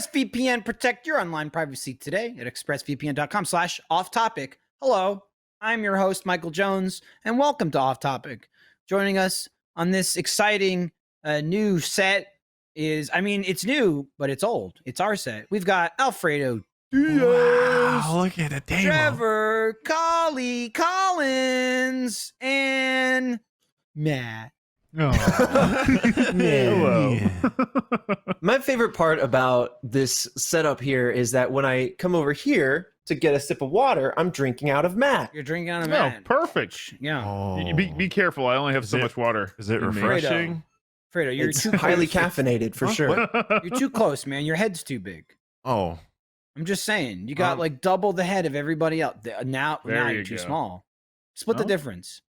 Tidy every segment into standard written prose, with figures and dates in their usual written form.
ExpressVPN, protect your online privacy today at expressvpn.com/off-topic. Hello, I'm your host, Michael Jones, and welcome to Off Topic. Joining us on this exciting new set is, it's new, but it's old. It's our set. We've got Alfredo Diaz. Wow, look at the table. Trevor, Collie, Collins, and Matt. Oh. Hello. Yeah. My favorite part about this setup here is that when I come over here to get a sip of water, I'm drinking out of Matt. You're drinking out of Oh, Matt. perfect. Yeah. Oh. Be careful. I only have Is so it- much water. Is it in me. refreshing? Fredo, you're It's too highly close. caffeinated for sure. You're too close, man. Your head's too big. Oh, I'm just saying. You got like double the head of everybody else. Now There you're you too go. small. Split the No? difference.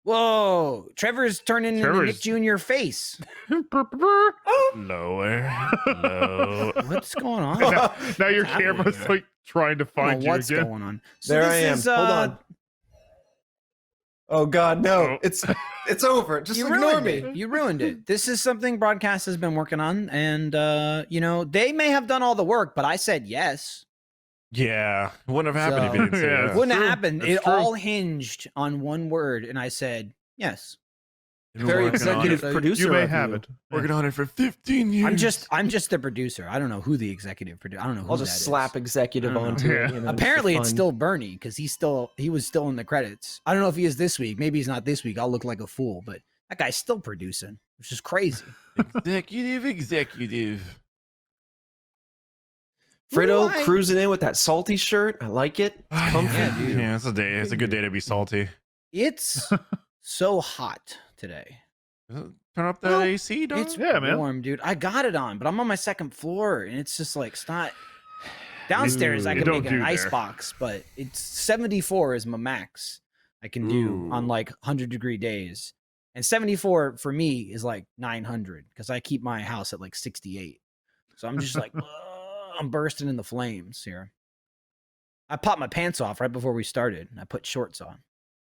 Whoa, Trevor's turning into Nick Jr. face. lower, low. What's going on? Now your What's happening camera's here? like trying to I don't find know you what's again. going on. So There this I am. is, Hold on. Oh God, no! Oh. It's over. Just you ignore ruined me. it. You ruined it. This is something Broadcast has been working on, and they may have done all the work, but I said yes. Yeah, it wouldn't have happened if you didn't say Yeah, that. Wouldn't true. happen. That's It true. all hinged on one word, and I said yes. You've been Very working on executive it. producer. You may of have you. it. Working on it for 15 years. I'm just the producer. I don't know who the executive producer. I don't know who I'll that just is. slap executive I don't know. onto it. Yeah. You know, Apparently, for it's fun. still Bernie because he was still in the credits. I don't know if he is this week. Maybe he's not this week. I'll look like a fool, but that guy's still producing, which is crazy. executive. Fredo Why? cruising in with that salty shirt. I like it. It's comfy. Yeah, dude. Yeah, it's a day. It's a good day to be salty. It's so hot today. Turn up that Well, AC, dog. It's Yeah, man. warm, dude. I got it on, but I'm on my second floor, and it's just like it's not. Downstairs, I You can don't make it an do ice there. box, but it's 74 is my max I can do on Ooh. like 100-degree days, and 74 for me is like 900 because I keep my house at like 68. So I'm just like, I'm bursting in the flames here. I popped my pants off right before we started, and I put shorts on.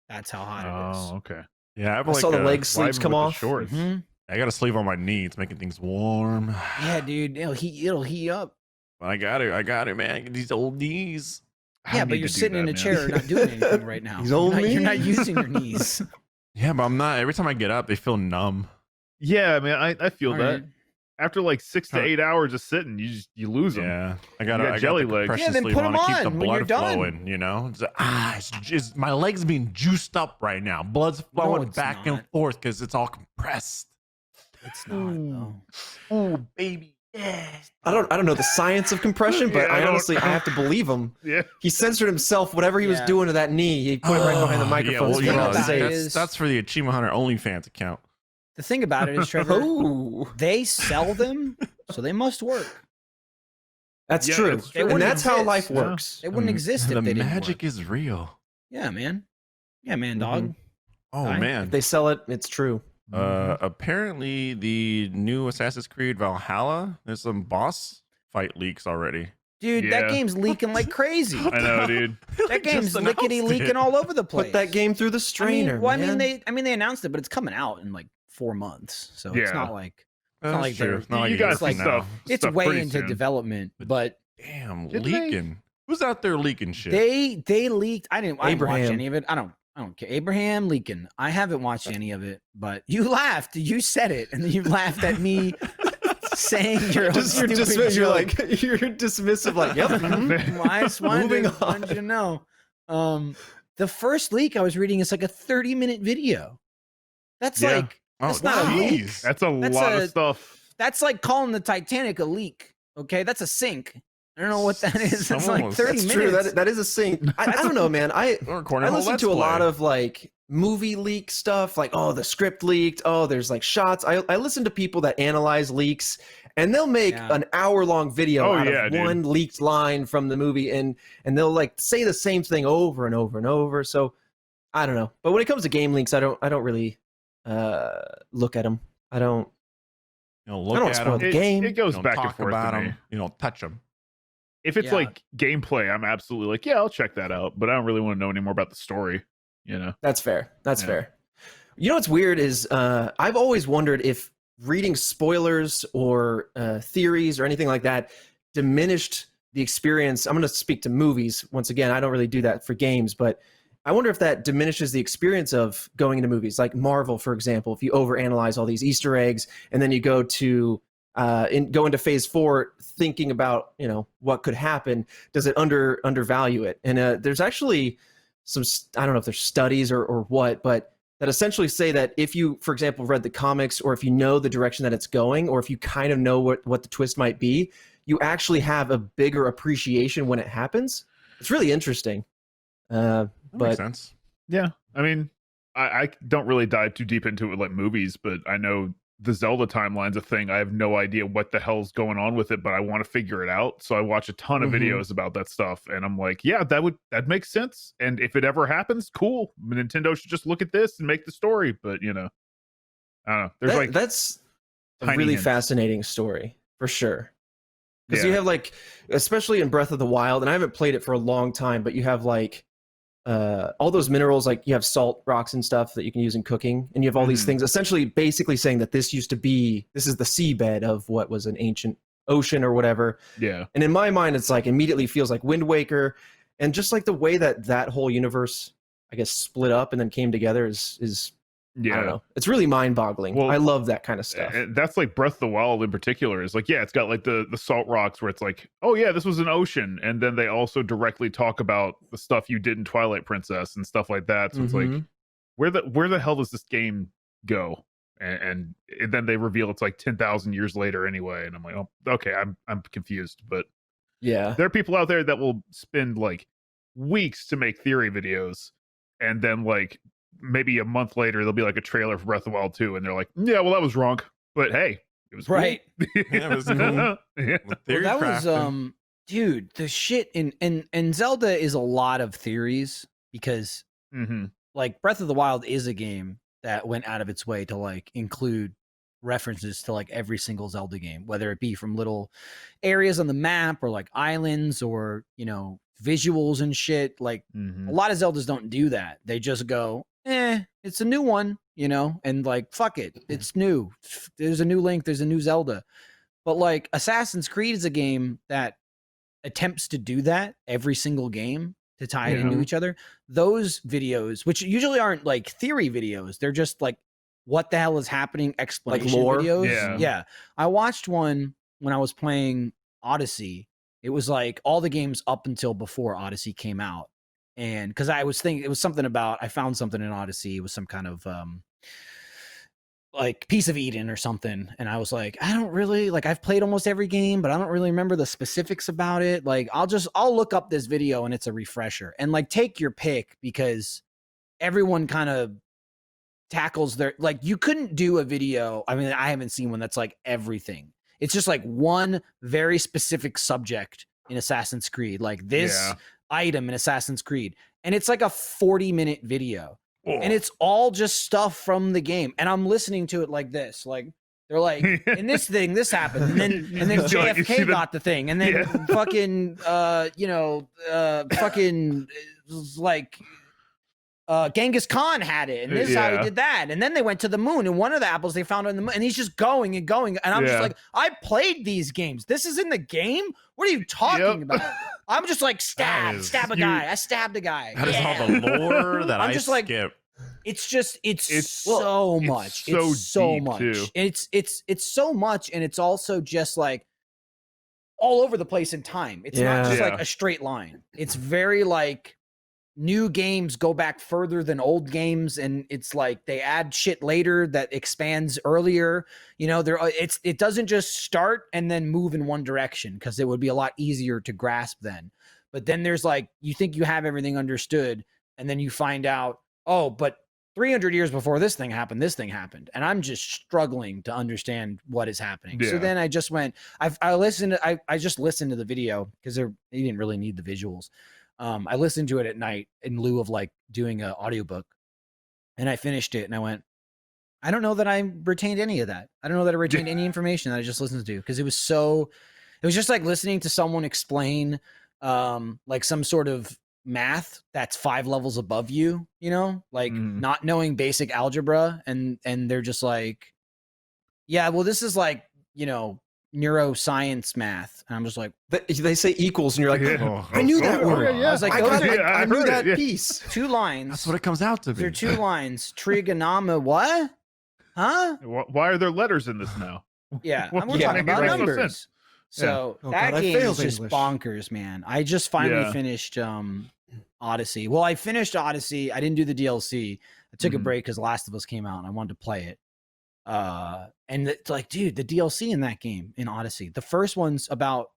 That's how hot it is. Oh, okay. Yeah, I have I like saw the a- leg sleeves Vibing come with the off. shorts. Mhm. I got a sleeve on my knee. It's making things warm. Yeah, dude, it'll heat up. I got it, man. These old knees. I Yeah, but need you're to do sitting in that, a man. chair, not doing anything right now. These old You're not knees. using your knees. Yeah, but I'm not. Every time I get up, they feel numb. Yeah, man. I feel All that. right. After like 6 to Huh. 8 hours of sitting, you lose them. Yeah, I got got jelly the legs. compression Yeah, then sleeve put on 'em to keep the on when you're blood done. flowing. You know, it's my legs being juiced up right now. Blood's flowing it's back not. and forth because it's all compressed. It's not though. Oh, baby. I don't know the science of compression, but Yeah, I I don't- honestly I have to believe him. Yeah. He censored himself. Whatever he was Yeah. doing to that knee, he put it right behind the microphone. Yeah, so you he know, don't have to say that it. is- that's for the Achievement Hunter OnlyFans account. The thing about it is, Trevor, Oh, they sell them, so they must work. that's Yeah, true. that's true. They And wouldn't that's how exist. life Yeah. works. They wouldn't exist if the they didn't magic work. is real. Yeah, man. Yeah, man, Mhm. dog. Oh Right. man. If they sell it, it's true. Apparently the new Assassin's Creed Valhalla, there's some boss fight leaks already. Dude, that Yeah. game's leaking like crazy. I know, dude. That game's Just announced lickety leaking it. all over the place. Put that game through the strainer. man. they announced it, but it's coming out in like 4 months, so it's Yeah. not like That's not like true. they're- It's not like You a year got from like now. stuff. it's stuff way pretty into soon. development. But Damn, Did they? leaking. Who's out there leaking shit? they leaked. I didn't watch Abraham. any of it. I don't care. Abraham leaking. I haven't watched any of it, but you laughed. You said it, and then you laughed at me saying your own Just, you're stupid dismissive. You're joke. like you're dismissive. Like, yep. Mhm. Well, I just wanted, Moving to, wanted you to know. The first leak I was reading is like a 30-minute video. That's Yeah. like Oh, that's not a leak. jeez. That's a That's lot a- of stuff. That's like calling the Titanic a leak. Okay, that's a sink. I don't know what that is. That's Someone like was- 30 That's minutes. true. That is a sync. I don't know, man. We're recording I a whole listen Let's to a Play. lot of like movie leak stuff, like, oh, the script leaked. Oh, there's like shots. I listen to people that analyze leaks, and they'll make Yeah. an hour-long video Oh, out yeah, of dude. one leaked line from the movie, and they'll like say the same thing over and over and over. So I don't know. But when it comes to game leaks, I don't really look at them. I don't. You know, I look don't at spoil them. the It, game. it goes Don't back and talk forth about to me. them. You don't touch them. If it's Yeah. like gameplay, I'm absolutely like, yeah, I'll check that out. But I don't really want to know any more about the story. You know? That's fair. That's Yeah. fair. You know what's weird is I've always wondered if reading spoilers or theories or anything like that diminished the experience. I'm going to speak to movies once again. I don't really do that for games, but I wonder if that diminishes the experience of going into movies like Marvel, for example. If you overanalyze all these Easter eggs and then you go to go into Phase 4 thinking about what could happen, does it undervalue it? And there's actually some, I don't know if there's studies or what, but that essentially say that if you, for example, read the comics, or if you know the direction that it's going, or if you kind of know what the twist might be, you actually have a bigger appreciation when it happens. It's really interesting. That But makes sense. Yeah, I mean, I don't really dive too deep into it like movies, but I know the Zelda timeline's a thing. I have no idea what the hell's going on with it, but I want to figure it out. So I watch a ton of videos about that stuff, and I'm like, yeah, that makes sense. And if it ever happens, cool. Nintendo should just look at this and make the story. But I don't know. There's that's a tiny really hints. fascinating story for sure. Because you Yeah. have like, especially in Breath of the Wild, and I haven't played it for a long time, but you have like all those minerals, like you have salt rocks and stuff that you can use in cooking, and you have all these Mhm. things essentially basically saying that this is the seabed of what was an ancient ocean or whatever. Yeah. And in my mind, it's like immediately feels like Wind Waker, and just like the way that whole universe, I guess, split up and then came together is Yeah. I don't know. It's really mind-boggling. Well, I love that kind of stuff. And that's like Breath of the Wild in particular is like, yeah, it's got like the salt rocks where it's like, oh yeah, this was an ocean, and then they also directly talk about the stuff you did in Twilight Princess and stuff like that. So it's like, Mhm. where the hell does this game go? And then they reveal it's like 10,000 years later anyway, and I'm like, oh, okay, I'm confused. But Yeah. there are people out there that will spend like weeks to make theory videos, and then like maybe a month later there'll be like a trailer for Breath of the Wild 2, and they're like, yeah, well, that was wrong, but hey, it was cool. Right. Yeah, it was cool. Yeah. The theory Well, that was crafting. dude, the shit in Zelda is a lot of theories, because Mm-hmm. like Breath of the Wild is a game that went out of its way to like include references to like every single Zelda game, whether it be from little areas on the map or like islands or visuals and shit. Like Mm-hmm. a lot of Zeldas don't do that. They just go, it's a new one, and like fuck it, it's new. There's a new Link, there's a new Zelda. But like Assassin's Creed is a game that attempts to do that every single game to tie it into Yeah. each other. Those videos, which usually aren't like theory videos, they're just like what the hell is happening explanation lore? videos. Yeah. I watched one when I was playing Odyssey. It was like all the games up until before Odyssey came out. And because I was thinking it was something about, I found something in Odyssey. It was some kind of like Piece of Eden or something, and I was like, I don't really like, I've played almost every game, but I don't really remember the specifics about it. Like I'll look up this video and it's a refresher, and like take your pick, because everyone kind of tackles their, like, you couldn't do a video, I mean, I haven't seen one that's like everything. It's just like one very specific subject in Assassin's Creed, like this Yeah. item in Assassin's Creed, and it's like a 40-minute video. Oh. And it's all just stuff from the game, and I'm listening to it like this, like they're like, in this thing this happened, and then You see, like, you see JFK the- got the thing, and then Yeah. fucking like Genghis Khan had it, and this is how he Yeah. did that, and then they went to the moon, and one of the apples they found on the moon, and he's just going and going, and I'm just Yeah. like, I played these games, this is in the game, what are you talking Yep. about? I'm just like, stab is- a you- guy, I stabbed a guy. That is Yeah. all the lore that I'm I just like, skip. It's It's so it's much. so It's so deep, much. too. It's so much, and it's also just like all over the place in time. It's not just Yeah. like a straight line. It's very like new games go back further than old games, and it's like they add shit later that expands earlier. It doesn't just start and then move in one direction, because it would be a lot easier to grasp then. But then there's like, you think you have everything understood, and then you find out, oh, but 300 years before this thing happened, and I'm just struggling to understand what is happening. So Yeah. then I just went, I just listened to the video, because you didn't really need the visuals. I listened to it at night in lieu of like doing an audiobook, and I finished it, and I went, I don't know that I retained any of that. I don't know that I retained any information that I just listened to, because it was just like listening to someone explain like some sort of math that's 5 levels above you, like Mhm. not knowing basic algebra, and they're just like, Yeah, well, this is like, neuroscience math. And I'm just like, They say equals, and you're like, Yeah. I knew that Oh, word. yeah. I was like, I, those got are it. I knew heard that it, yeah. piece. 2 lines. That's what it comes out to be. They're 2 lines. Trigonoma, what? Huh? Why are there letters in this now? Yeah, Well, and we're yeah, talking about makes no numbers. sense. So Oh, that God, I game failed is just English. bonkers, man. I just finally Yeah. finished Odyssey. Well, I finished Odyssey. I didn't do the DLC. I took a Mhm. break because Last of Us came out and I wanted to play it. And it's like, dude, the DLC in that game in Odyssey. The first one's about,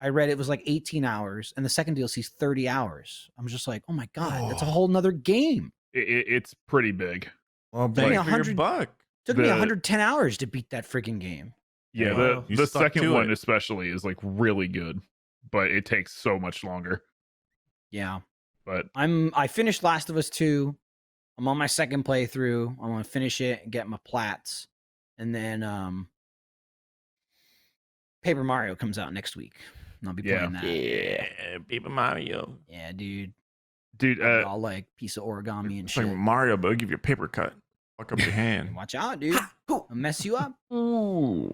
I read it was like 18 hours, and the second DLC is 30 hours. I'm just like, oh my God, that's a whole nother game. It's pretty big. Well, me bang for your 100 buck. Took me The- 110 hours to beat that freaking game. Yeah, Wow. You the stuck second to one it. especially is like really good, but it takes so much longer. Yeah. But I finished Last of Us 2. I'm on my second playthrough. I want to finish it and get my plats. And then Paper Mario comes out next week. And I'll be Yeah. playing that. Yeah, Paper Mario. Yeah, dude. dude, I'll like piece of origami and It's like shit. Mario, but I'll give you a paper cut. Fuck up your hand. Watch out, dude. I'll mess you up. Ooh.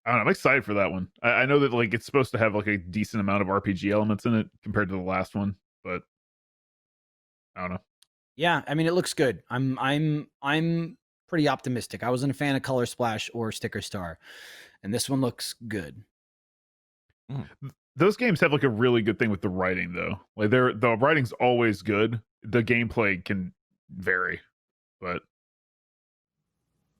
I don't know, I'm excited for that one. I know that like it's supposed to have like a decent amount of RPG elements in it compared to the last one, but I don't know. Yeah, I mean it looks good. I'm pretty optimistic. I wasn't a fan of Color Splash or Sticker Star, and this one looks good. Those games have like a really good thing with the writing though. Like the writing's always good. The gameplay can vary, but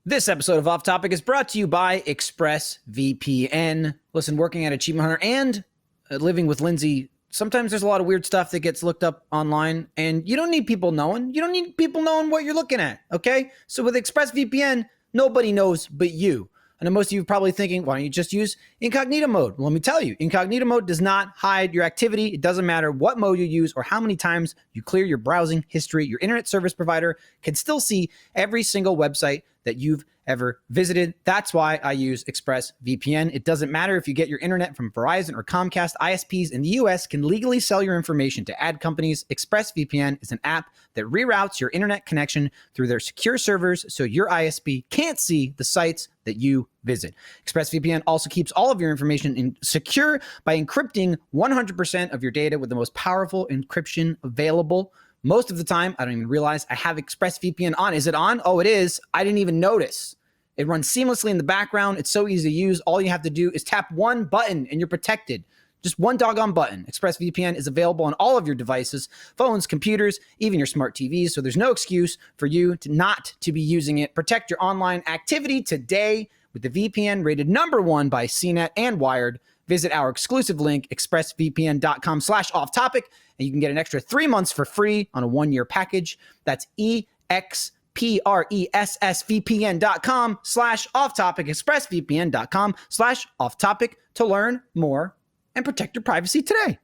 This episode of Off Topic is brought to you by ExpressVPN. Listen, working at Achievement Hunter and living with Lindsay, sometimes there's a lot of weird stuff that gets looked up online, and you don't need people knowing. You don't need people knowing what you're looking at, okay? So with ExpressVPN, nobody knows but you. I know most of you are probably thinking, why don't you just use incognito mode? Well, let me tell you, incognito mode does not hide your activity. It doesn't matter what mode you use or how many times you clear your browsing history. Your internet service provider can still see every single website that you've ever visited. That's why I use ExpressVPN. It doesn't matter if you get your internet from Verizon or Comcast. ISPs in the US can legally sell your information to ad companies. ExpressVPN is an app that reroutes your internet connection through their secure servers so your ISP can't see the sites that you visit. ExpressVPN also keeps all of your information secure by encrypting 100% of your data with the most powerful encryption available. Most of the time, I don't even realize I have ExpressVPN on. Is it on? Oh, it is. I didn't even notice. It runs seamlessly in the background. It's so easy to use. All you have to do is tap one button and you're protected. Just one doggone button. ExpressVPN is available on all of your devices, phones, computers, even your smart TVs. So there's no excuse for you to not to be using it. Protect your online activity today with the VPN rated #1 by CNET and Wired. Visit our exclusive link, expressvpn.com/offtopic, and you can get an extra 3 months for free on a 1-year package. That's expressvpn.com/offtopic, expressvpn.com/offtopic to learn more and protect your privacy today.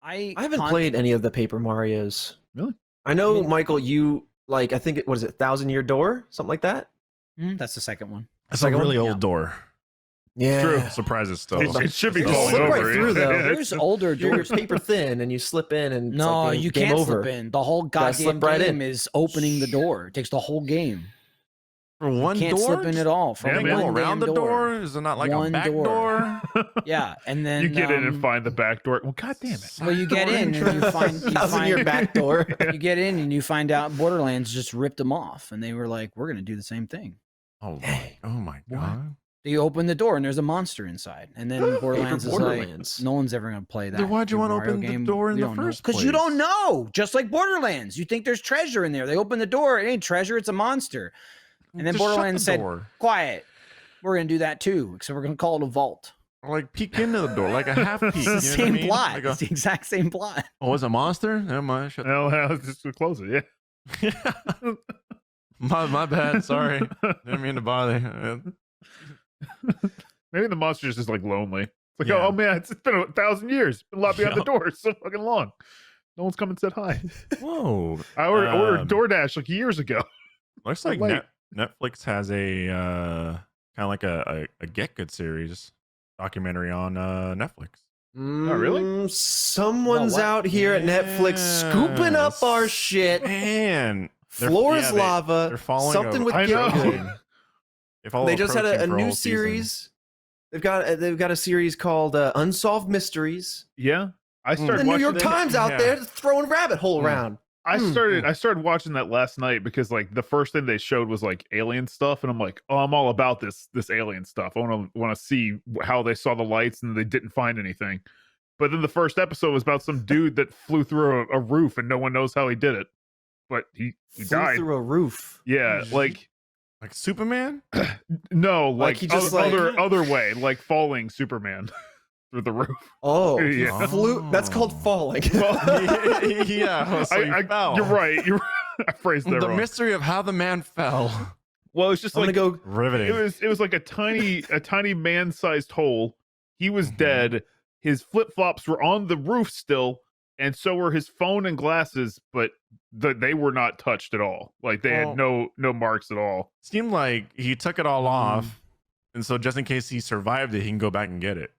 I haven't played any of the Paper Marios. Really? I know, Michael, you like, I think, what is it, 1,000 Year Door? Something like that? That's the second one. That's a Second really one? old door. Yeah. True. Surprises still. It should be You falling slip over. right through, though. Yeah, There's older You're doors. paper thin and you slip in and it's No, like you game can't over. slip in. The whole Gotta goddamn slip right game in. is opening the door. It takes the whole game. For one Can't door? slip in at all. For Yeah, Can one you man. go around damn the door? Is it not like One a back door. door? Yeah, and then you get in and find the back door. Well, god damn it. Well, you get in and you find 1,000 Year back door. you get in and you find out Borderlands just ripped them off, and they were like, "We're gonna do the same thing." Oh my god. They open the door and there's a monster inside, and then Borderlands is Borderlands. like, "No one's ever gonna play that." Then why'd you Super want to Mario open game. the door in We the don't know. first Because you place? don't know. Just like Borderlands, you think there's treasure in there. They open the door, it ain't treasure, it's a monster. And then Just shut Borderlands the said, door. "Quiet. We're gonna do that too, except we're gonna call it a vault." Or like peek into the door, like a half peek. It's you know the what I same mean? plot. Like It's the exact same plot. oh, it's a monster? Never mind. Shut No, let's just close it. Yeah. my bad. Sorry. Didn't mean to bother. Maybe the monster's just like lonely. It's like, Yeah. oh man, it's been 1,000 years. Been locked behind the door. It's so fucking long. No one's come and said hi. Whoa. I ordered DoorDash like years ago. Looks like Wait. Netflix has a kind of like a Get Good series documentary on Netflix. really? Someone's what? out here at Netflix scooping up our shit. Man, Floor is lava. They're following Something with I Get know. Good. If all They the just had protein a for new whole season. series. They've got a series called Unsolved Mysteries. Yeah, I The started New watching. York Times out Yeah. there throwing rabbit hole around. I started watching that last night because like the first thing they showed was like alien stuff, and I'm like, oh, I'm all about this alien stuff. I want to see how they saw the lights, and they didn't find anything. But then the first episode was about some dude that flew through a roof, and no one knows how he did it. But he Flew died. through a roof. Yeah, like Superman. no, Like like he just, other way, like falling Superman through the roof. Oh, Yeah. flew. That's called falling. Yeah, so he fell. You're right. I phrased that The wrong. mystery of how the man fell. Well, it's just I'm like gonna go. Riveting. it was like a tiny man-sized hole. He was dead. His flip-flops were on the roof still, and so were his phone and glasses, but they were not touched at all. Like they had no marks at all. Seemed like he took it all off, and so just in case he survived it, he can go back and get it.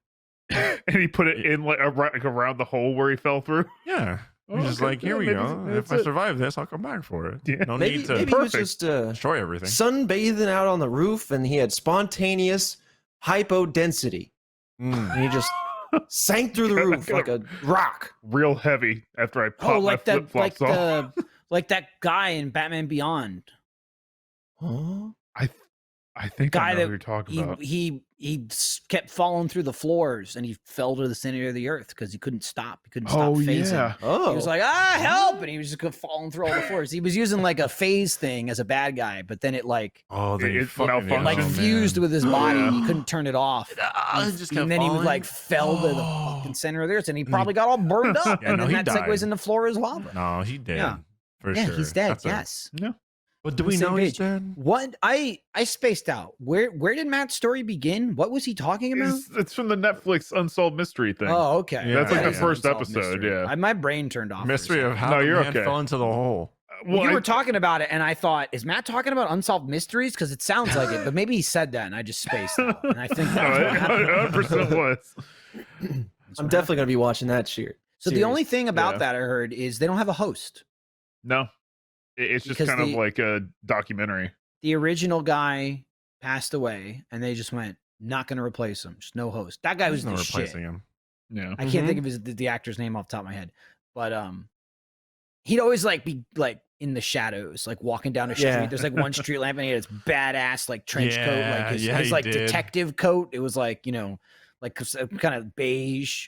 And he put it in like around the hole where he fell through. Yeah. He's just okay. like, here we Maybe go. If that's I it. survive this, I'll come back for it. Yeah. No Maybe need to maybe he was Perfect. just destroy everything. sunbathing out on the roof, and he had spontaneous hypodensity, and he just sank through the roof like a rock. Real heavy after I popped like my that, flip-flops off. like that guy in Batman Beyond. Huh? I think Guy I know that who you're talking about. he kept falling through the floors, and he fell to the center of the earth because he couldn't stop. He couldn't stop phasing. yeah. Oh, He was like, help! And he was just falling through all the floors. He was using like a phase thing as a bad guy, but then it like Oh, then It malfunctioned. like Oh, fused with his body, and he couldn't turn it off. it just kept And then he falling. was like fell to the fucking center of the earth, and he probably got all burned up. Yeah, and no, then he that segues died. into Flora's lava. No, he did. Yeah. For Yeah, sure. he's dead. That's Yes. No. But do On the we same know he's page. dead? What I spaced out. Where did Matt's story begin? What was he talking about? It's from the Netflix Unsolved Mystery thing. Oh, okay. Yeah. That's like the is first Unsolved episode, mystery. yeah. My brain turned off. for a Mystery of second. how No, the you're man okay. fell into the hole. You were talking about it, and I thought, is Matt talking about Unsolved Mysteries? Because it sounds like it, but maybe he said that, and I just spaced out. And I think No, that's it what happened. 100% was. I'm definitely gonna be watching that shit. So the only thing about Yeah. that I heard is they don't have a host. No. It's just Because kind of the- like a documentary. The original guy passed away, and they just went, not going to replace him. Just no host. That guy was There's no the shit. replacing him. Yeah. I can't think of the actor's name off the top of my head, but he'd always like be like in the shadows, like walking down a street. Yeah. There's like one street lamp, and he had his badass like trench coat, like Yeah, his, yeah, his he like did. detective coat. It was like like kind of beige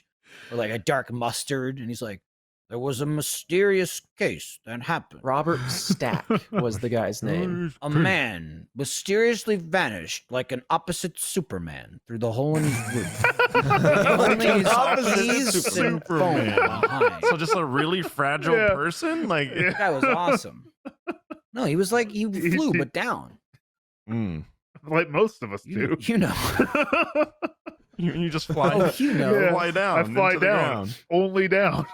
or like a dark mustard, and he's like, there was a mysterious case that happened. Robert Stack was the guy's name. A man mysteriously vanished like an opposite Superman through the hole in his roof. Only his opposite keys and phone Superman. behind. So just a really fragile Yeah. person? Like, Yeah. That was awesome. No, he was like he flew but down. mm. Like most of us do. You know. You just fly, Oh, you know. Yeah. fly down. I fly into the down. ground. Only down.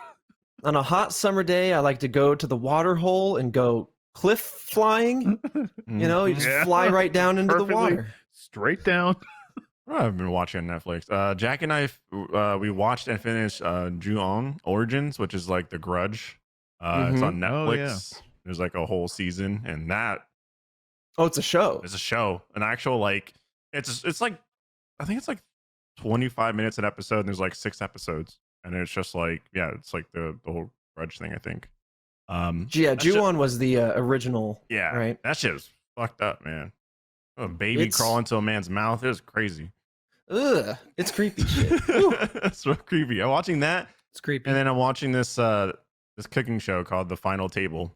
On a hot summer day, I like to go to the water hole and go cliff flying. You know, you just Yeah. fly right down into the Perfectly. water. Straight down. I've been watching on Netflix. Jack and I, we watched and finished Ju-On Origins, which is like The Grudge. It's on Oh, Netflix. yeah. There's like a whole season, and that Oh, it's a show. is a show, an actual like it's like I think it's like 25 minutes an episode, and there's like 6 episodes, and it's just like it's like the whole Grudge thing, I think. Yeah, that shit- Ju-On was the original. Yeah, Right. That shit was fucked up, man. A baby It's- crawl into a man's mouth. It was crazy. Ugh, it's creepy shit. It's so creepy. I'm watching that. It's creepy. And then I'm watching this this cooking show called The Final Table.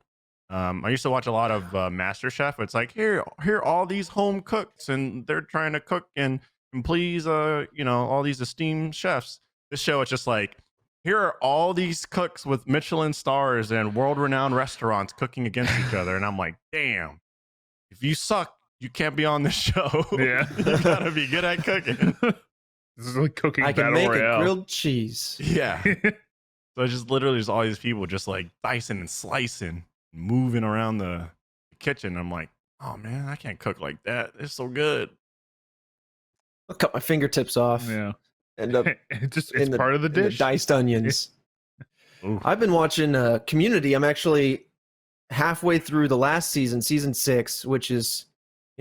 I used to watch a lot of MasterChef. It's like here are all these home cooks, and they're trying to cook and please all these esteemed chefs. This show, it's just like here are all these cooks with Michelin stars and world-renowned restaurants cooking against each other, and I'm like, damn, if you suck, you can't be on this show. Yeah. You gotta be good at cooking. This is like cooking I can battle make royale. a grilled cheese. Yeah. So it's just literally just all these people just like dicing and slicing, moving around the kitchen. I'm like, oh man, I can't cook like that. It's so good. I'll cut my fingertips off. Yeah. End up It's part of the in the dish. diced onions. Oof. I've been watching Community. I'm actually halfway through the last season, season 6, which is,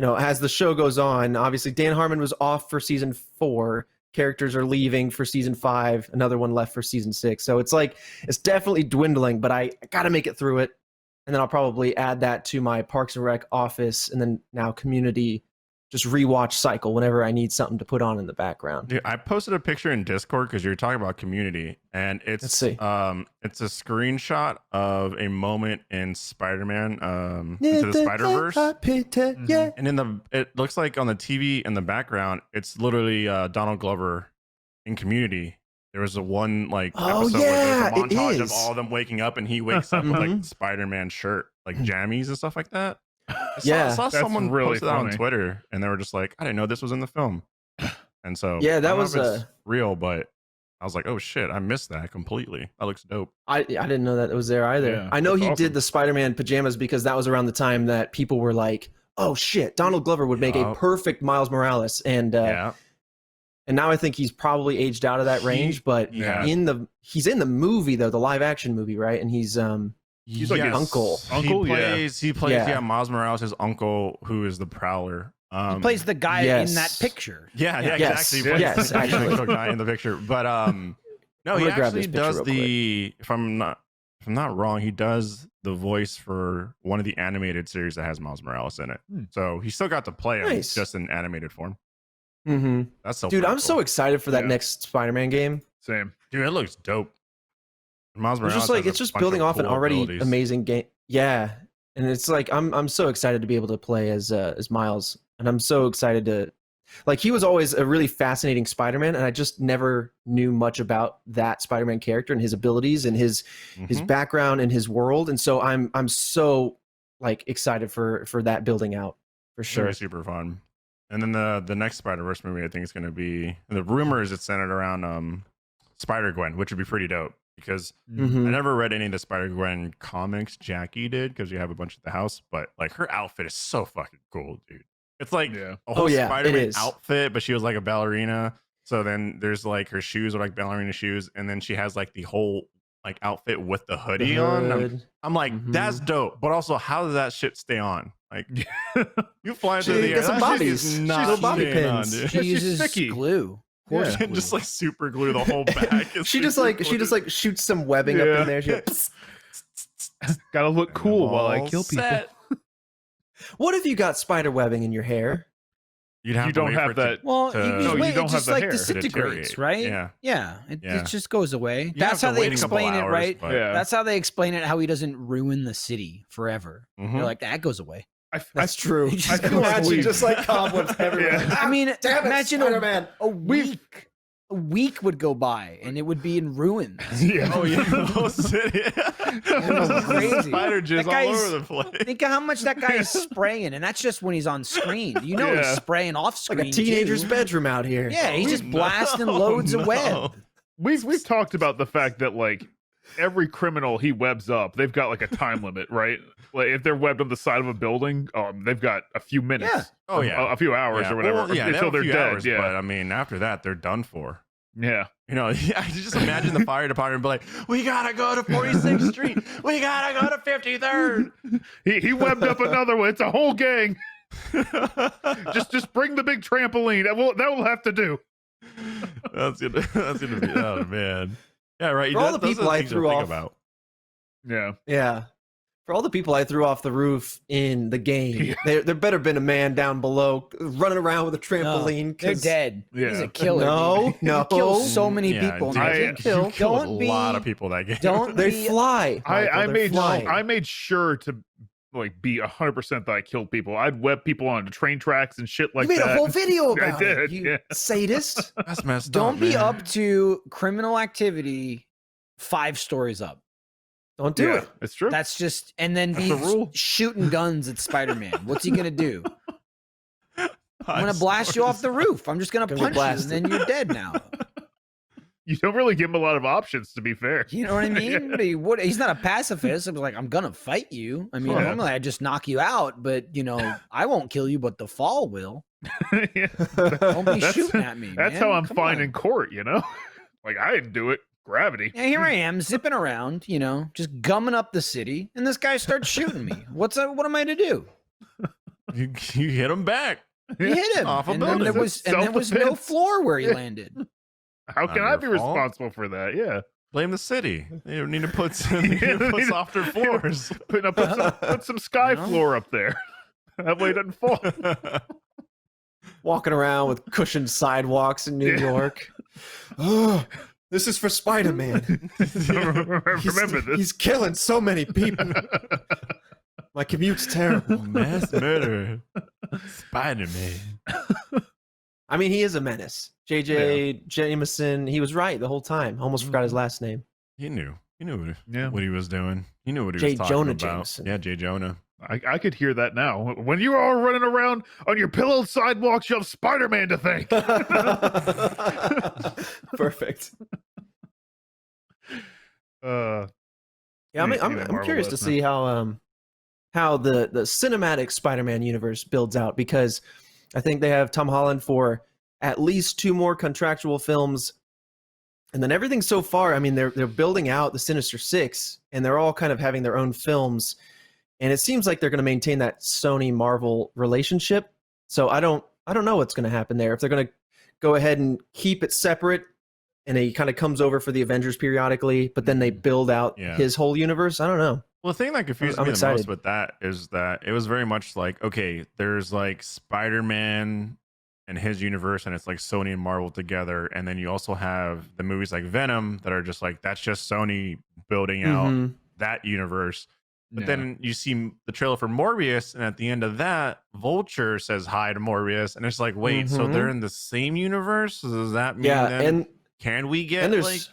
as the show goes on, obviously Dan Harmon was off for season 4. Characters are leaving for season 5. Another one left for season 6. So it's like, it's definitely dwindling, but I got to make it through it. And then I'll probably add that to my Parks and Rec office, and then now Community, just rewatch cycle whenever I need something to put on in the background. Dude, I posted a picture in Discord because you're talking about Community, and it's Let's see. it's a screenshot of a moment in Spider-Man Into the Spider-Verse. And it looks like on the TV in the background, it's literally Donald Glover in Community. There was a one like episode where there's a montage of all of them waking up, and he wakes up with like Spider-Man shirt, like jammies and stuff like that. I saw someone really posted that on Twitter, and they were just like, I didn't know this was in the film. And so that was real, but I was like, oh shit, I missed that completely. That looks dope. I didn't know that it was there either. Yeah, I know he awesome. did the Spider-Man pajamas because that was around the time that people were like, oh shit, Donald Glover would make a perfect Miles Morales. And and now I think he's probably aged out of that range, but he's in the movie though, the live action movie, right? And he's like his uncle. He plays Miles Morales, his uncle, who is the Prowler. He plays the guy in that picture. Exactly. He plays the guy in the picture. But no, he actually does if I'm not wrong, he does the voice for one of the animated series that has Miles Morales in it. So he still got to play him, just in animated form. Mm-hmm. That's so dude. I'm cool. so excited for that next Spider-Man game. Same, dude. It looks dope. Miles Morales it's just building off an already amazing game. Yeah, and it's like I'm so excited to be able to play as Miles, and I'm so excited to he was always a really fascinating Spider-Man, and I just never knew much about that Spider-Man character and his abilities and his background and his world, and so I'm so excited for that building out for sure. Very super fun. And then the next Spider-Verse movie, I think is going to be, the rumors it's centered around Spider-Gwen, which would be pretty dope because I never read any of the Spider-Gwen comics Jackie did because you have a bunch at the house, but her outfit is so fucking cool, dude. It's like a whole Spider-Man outfit, but she was like a ballerina. So then there's her shoes are like ballerina shoes, and then she has the whole outfit with the hoodie on. I'm like, that's dope. But also, how does that shit stay on? You fly through the air. Some bobbies. She's bobby pins. She uses glue. Glue. Just super glue the whole back. she just shoots some webbing up in there. She gotta look cool while I kill people. What if you got spider webbing in your hair? You don't have that. Well, you don't have the hair. Disintegrates, right? Yeah. It just goes away. That's how they explain it, right? That's how they explain it. How he doesn't ruin the city forever. They're like, that goes away. That's true. I can imagine just cobwebs everywhere. I mean, imagine a week. A week would go by and it would be in ruins. The whole city. Crazy. Spider jizz all over the place. Think of how much that guy is spraying, and that's just when he's on screen. He's spraying off screen. Like a teenager's bedroom out here. Yeah, he's just blasting loads of web. We've talked about the fact that every criminal he webs up, they've got a time limit, right? If they're webbed on the side of a building, they've got a few minutes, a few hours or whatever, until they're dead. Hours, but I mean, after that, they're done for. Yeah, I just imagine the fire department be like, "We gotta go to 46th Street. We gotta go to 53rd." He webbed up another one. It's a whole gang. just bring the big trampoline. That will have to do. That's gonna be. Oh man. Yeah, right. For all the people I threw off. Yeah. For all the people I threw off the roof in the game, there better been a man down below running around with a trampoline. No, they're dead. Yeah. He's a killer. No. He kills so many people. You killed a lot of people that game. They fly. I made sure to be 100% that I killed people. I'd web people onto train tracks and shit like that. You made a whole video about it. I did. You sadist. That's messed up. Don't be up to criminal activity 5 stories up. Don't do it. It's true. That's just, and then be shooting guns at Spider-Man. What's he gonna do? I'm gonna blast you off the roof. I'm just gonna punch you, and then you're dead now. You don't really give him a lot of options, to be fair. You know what I mean? He's not a pacifist. I'm like, I'm gonna fight you. I mean, normally I just knock you out, but I won't kill you, but the fall will. Don't be shooting at me. That's how I'm fine in court. I didn't do it. Gravity. Yeah, here I am zipping around, just gumming up the city, and this guy starts shooting me. What am I to do? You hit him back. He hit him, Off a and then building. there was no Self-defense. floor where he landed. How can Not I your be fault. responsible for that? Yeah. Blame the city. You need to put softer floors. Put some sky floor up there. That way it doesn't fall. Walking around with cushioned sidewalks in New York. Oh, this is for Spider-Man. Remember this. He's killing so many people. My commute's terrible. Mass murder. Spider-Man. I mean, he is a menace. JJ Jameson, he was right the whole time. Almost forgot his last name. He knew. He knew Yeah. what he was doing. He knew what he J. was talking Jonah about. Jameson. Yeah, J. Jonah. I could hear that now. When you were all running around on your pillowed sidewalks, you have Spider-Man to thank. Perfect. Uh, Yeah, I'm Marvel curious to listener. see how the cinematic Spider-Man universe builds out, because I think they have Tom Holland for at least 2 more contractual films, and then everything so far. I mean, they're building out the Sinister Six, and they're all kind of having their own films, and it seems like they're going to maintain that Sony Marvel relationship. So I don't know what's going to happen there. If they're going to go ahead and keep it separate, and he kind of comes over for the Avengers periodically, but then they build out his whole universe. I don't know. Well, the thing that confused I'm me the excited. most with that is that it was very much like, okay, there's like Spider-Man and his universe, and it's like Sony and Marvel together. And then you also have the movies like Venom that are just like, that's just Sony building out Mhm. that universe. But then you see the trailer for Morbius, and at the end of that, Vulture says hi to Morbius. And it's like, wait, so Mhm. they're in the same universe? So does that mean Yeah, then and can we get and there's-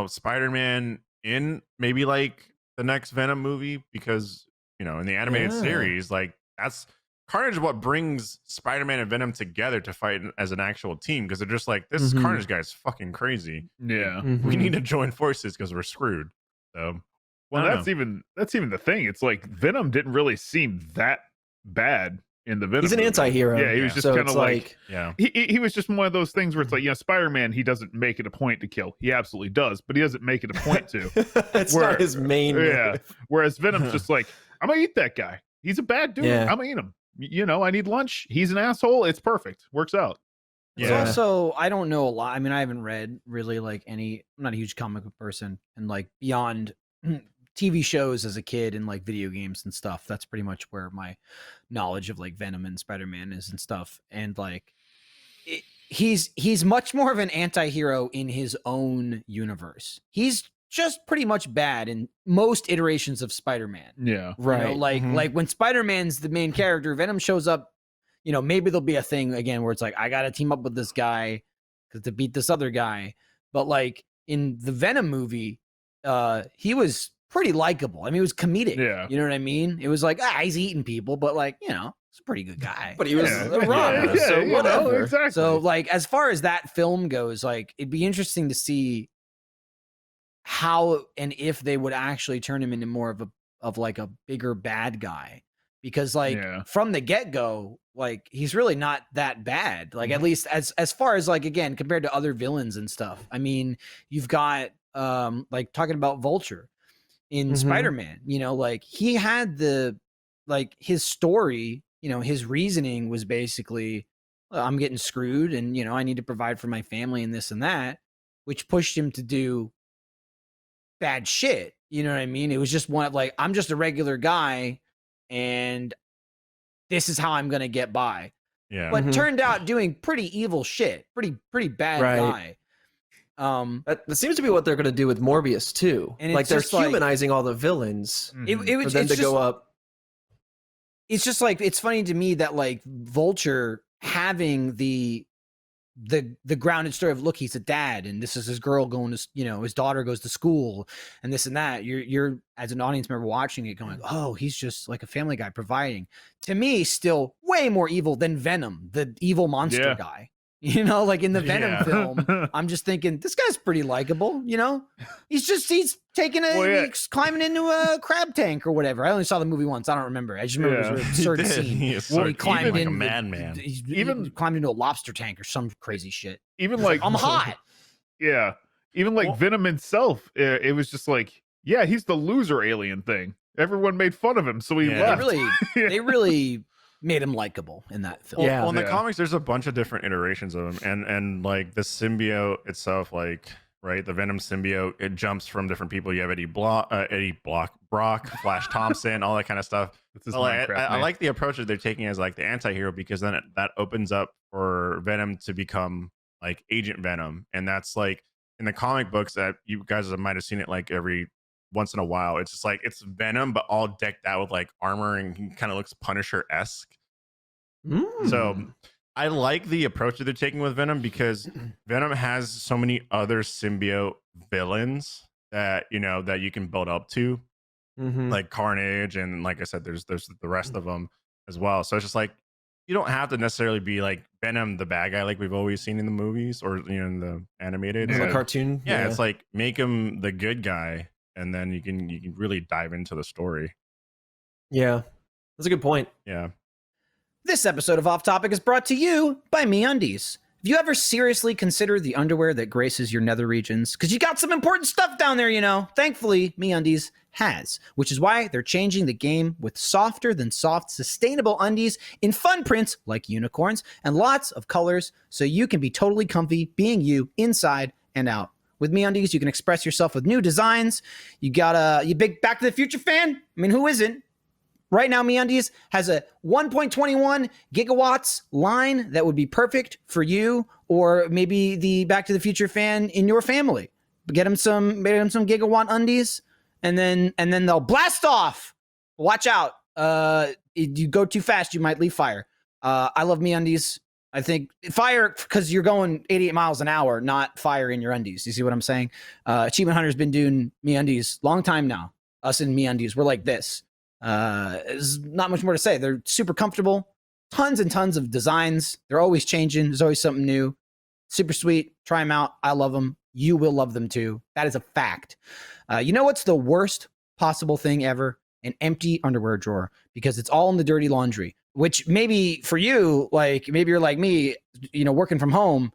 Spider-Man in maybe like the next Venom movie? Because in the animated Yeah. series, like that's Carnage is what brings Spider-Man and Venom together to fight as an actual team, because they're just like, this Mhm. Carnage guy's fucking crazy. yeah. We Mhm. need to join forces because we're screwed. So Well, I don't that's even the thing. It's like Venom didn't really seem that bad in the Venom. He's an movie. anti-hero. Yeah, he was just so kind it's of like yeah. he was just one of those things where it's like, Spider-Man, he doesn't make it a point to kill. He absolutely does, but he doesn't make it a point to. it's Where- not his main. Yeah. motive. Whereas Venom's just like, I'm gonna eat that guy. He's a bad dude. Yeah. I'm gonna eat him. I need lunch. He's an asshole. It's perfect. Works out. It's Yeah. also, I don't know a lot. I mean, I haven't read really like any, I'm not a huge comic book person, and like beyond TV shows as a kid and like video games and stuff, that's pretty much where my knowledge of like Venom and Spider-Man is and stuff. And like he's much more of an anti-hero in his own universe. He's just pretty much bad in most iterations of Spider-Man. Yeah. Right. Like when Spider-Man's the main character, Venom shows up, maybe there'll be a thing again where it's like, I got to team up with this guy to beat this other guy. But like in the Venom movie, he was pretty likable. I mean, it was comedic. Yeah. You know what I mean? It was like, he's eating people, but like, he's a pretty good guy. But he was Yeah. a robber, so whatever. Exactly. So like, as far as that film goes, like it'd be interesting to see how and if they would actually turn him into more of like a bigger bad guy, because like from the get-go, like he's really not that bad, like at least as far as like, again, compared to other villains and stuff. I mean, you've got like talking about Vulture in Spider-Man, like he had his story, his reasoning was basically, I'm getting screwed and I need to provide for my family and this and that, which pushed him to do bad shit. You know what I mean? It was just one of like, I'm just a regular guy and this is how I'm gonna get by. Yeah. But turned out doing pretty evil shit. Pretty bad guy. That seems to be what they're going to do with Morbius too. And like it's they're just like- humanizing all the villains It for was them it's to just, go up. it's just like, it's funny to me that like Vulture having the grounded story of, look, he's a dad and this is his girl going to, his daughter goes to school and this and that. You're as an audience member watching it going, oh, he's just like a family guy providing. To me, still way more evil than Venom, the evil monster guy. Like in the Venom film, I'm just thinking this guy's pretty likable. He's taking he's climbing into a crab tank or whatever. I only saw the movie once. I don't remember. I just remember it was an absurd scene. He climbed like in a madman. He climbed into a lobster tank or some crazy shit. Even He's like I'm hot. Yeah. Even like Venom himself, it was just like, Yeah, he's the loser alien thing. Everyone made fun of him, so he left. They really made him likable in that film. Yeah. Well, in the Yeah. comics, there's a bunch of different iterations of him, and like the symbiote itself, like right, the Venom symbiote, it jumps from different people. You have Brock, Flash Thompson, all that kind of stuff. That's his Well, I name. like the approach that they're taking as like the anti-hero, because then that opens up for Venom to become like Agent Venom, and that's like in the comic books that you guys might have seen it like every once in a while. It's just like it's Venom, but all decked out with like armor, and he kind of looks Punisher-esque. So I like the approach that they're taking with Venom, because Venom has so many other symbiote villains that that you can build up to, like Carnage, and like I said, there's the rest of them as well. So it's just like you don't have to necessarily be like Venom the bad guy like we've always seen in the movies or in the animated. The Like, cartoon. yeah, it's like make him the good guy, and then you can really dive into the story. Yeah, that's a good point. Yeah. This episode of Off Topic is brought to you by MeUndies. Have you ever seriously considered the underwear that graces your nether regions? Because you got some important stuff down there, Thankfully, MeUndies has, which is why they're changing the game with softer than soft, sustainable undies in fun prints like unicorns and lots of colors, so you can be totally comfy being you inside and out. With MeUndies, you can express yourself with new designs. You big Back to the Future fan? I mean, who isn't? Right now, MeUndies has a 1.21 gigawatts line that would be perfect for you or maybe the Back to the Future fan in your family. Get them some gigawatt undies, and then they'll blast off. Watch out! You go too fast, you might leave fire. I love MeUndies. I think fire because you're going 88 miles an hour, not fire in your undies. You see what I'm saying? Achievement Hunter's been doing MeUndies long time now. Us in MeUndies, we're like this. There's not much more to say. They're super comfortable, tons and tons of designs. They're always changing. There's always something new. Super sweet. Try them out. I love them. You will love them too. That is a fact. You know what's the worst possible thing ever? An empty underwear drawer, because it's all in the dirty laundry, which maybe for you, like maybe you're like me, working from home.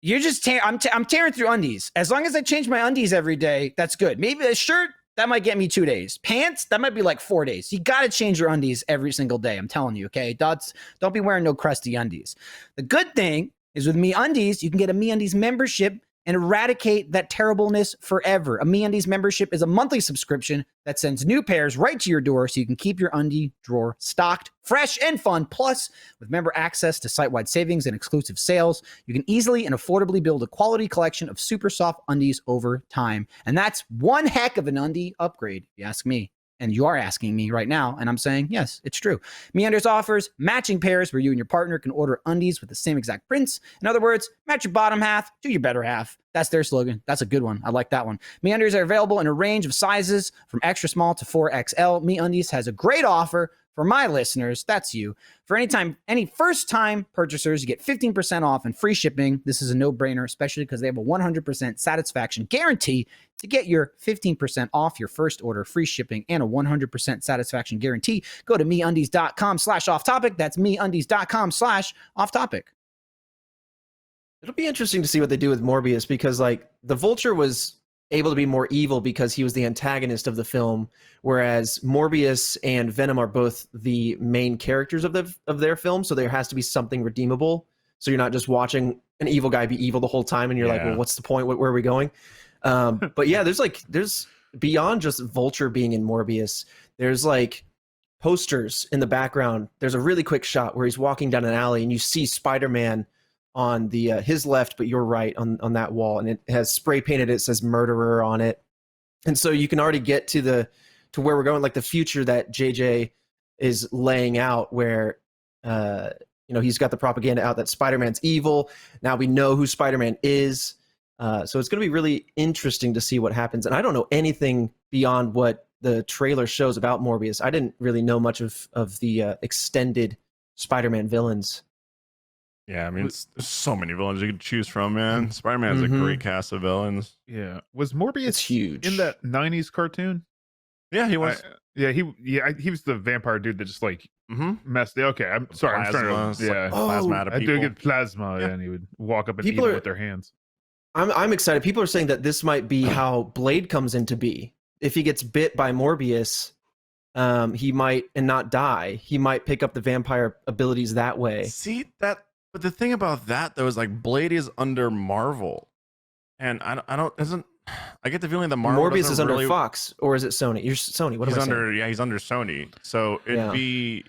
You're just I'm tearing through undies. As long as I change my undies every day, that's good. Maybe a shirt, that might get me 2 days. Pants, that might be like 4 days. You got to change your undies every single day. I'm telling you, okay? Don't be wearing no crusty undies. The good thing is with MeUndies, you can get a MeUndies membership and eradicate that terribleness forever. A MeUndies membership is a monthly subscription that sends new pairs right to your door so you can keep your undie drawer stocked, fresh, and fun. Plus, with member access to site-wide savings and exclusive sales, you can easily and affordably build a quality collection of super soft undies over time. And that's one heck of an undie upgrade, if you ask me. And you are asking me right now, and I'm saying, yes, it's true. MeUndies offers matching pairs where you and your partner can order undies with the same exact prints. In other words, match your bottom half to your better half. That's their slogan. That's a good one. I like that one. MeUndies are available in a range of sizes from extra small to 4XL. MeUndies has a great offer for my listeners. That's you. For any first-time purchasers, you get 15% off and free shipping. This is a no-brainer, especially because they have a 100% satisfaction guarantee. To get your 15% off your first order, free shipping, and a 100% satisfaction guarantee, go to MeUndies.com/offtopic. That's MeUndies.com/offtopic. It'll be interesting to see what they do with Morbius, because like the Vulture was able to be more evil because he was the antagonist of the film, whereas Morbius and Venom are both the main characters of their film, so there has to be something redeemable. So you're not just watching an evil guy be evil the whole time and you're like, well, what's the point? Where are we going? But yeah, there's beyond just Vulture being in Morbius, there's like posters in the background. There's a really quick shot where he's walking down an alley and you see Spider-Man on the his left, but you're right on that wall, and it has spray painted. It says murderer on it, and so you can already get to where we're going, like the future that JJ is laying out, where he's got the propaganda out that Spider-Man's evil. Now we know who Spider-Man is, so it's going to be really interesting to see what happens. And I don't know anything beyond what the trailer shows about Morbius. I didn't really know much of the extended Spider-Man villains. Yeah, I mean, there's so many villains you could choose from, man. Spider-Man has a great cast of villains. Yeah. Was Morbius huge in that 90s cartoon? Yeah, he was. He was the vampire dude that just like messed. Okay, I'm sorry. I'm trying to. Yeah, plasma out of I people. do get plasma, and he would walk up and eat it with their hands. I'm excited. People are saying that this might be how Blade comes into be. if he gets bit by Morbius, he might and not die. He might pick up the vampire abilities that way. See that, but the thing about that though is like Blade is under Marvel, and I don't isn't. I get the feeling that Marvel Morbius is under really, Fox, or is it Sony? You're Sony. What he's am I saying? under, yeah, he's under Sony. So it'd be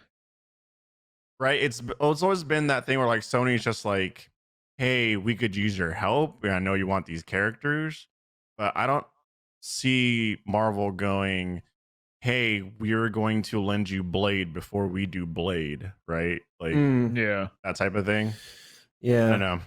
right. It's always been that thing where like Sony's just like, hey, we could use your help. I know you want these characters, but I don't see Marvel going, hey, we're going to lend you Blade before we do Blade, right? Like Yeah, that type of thing. Yeah. I don't know.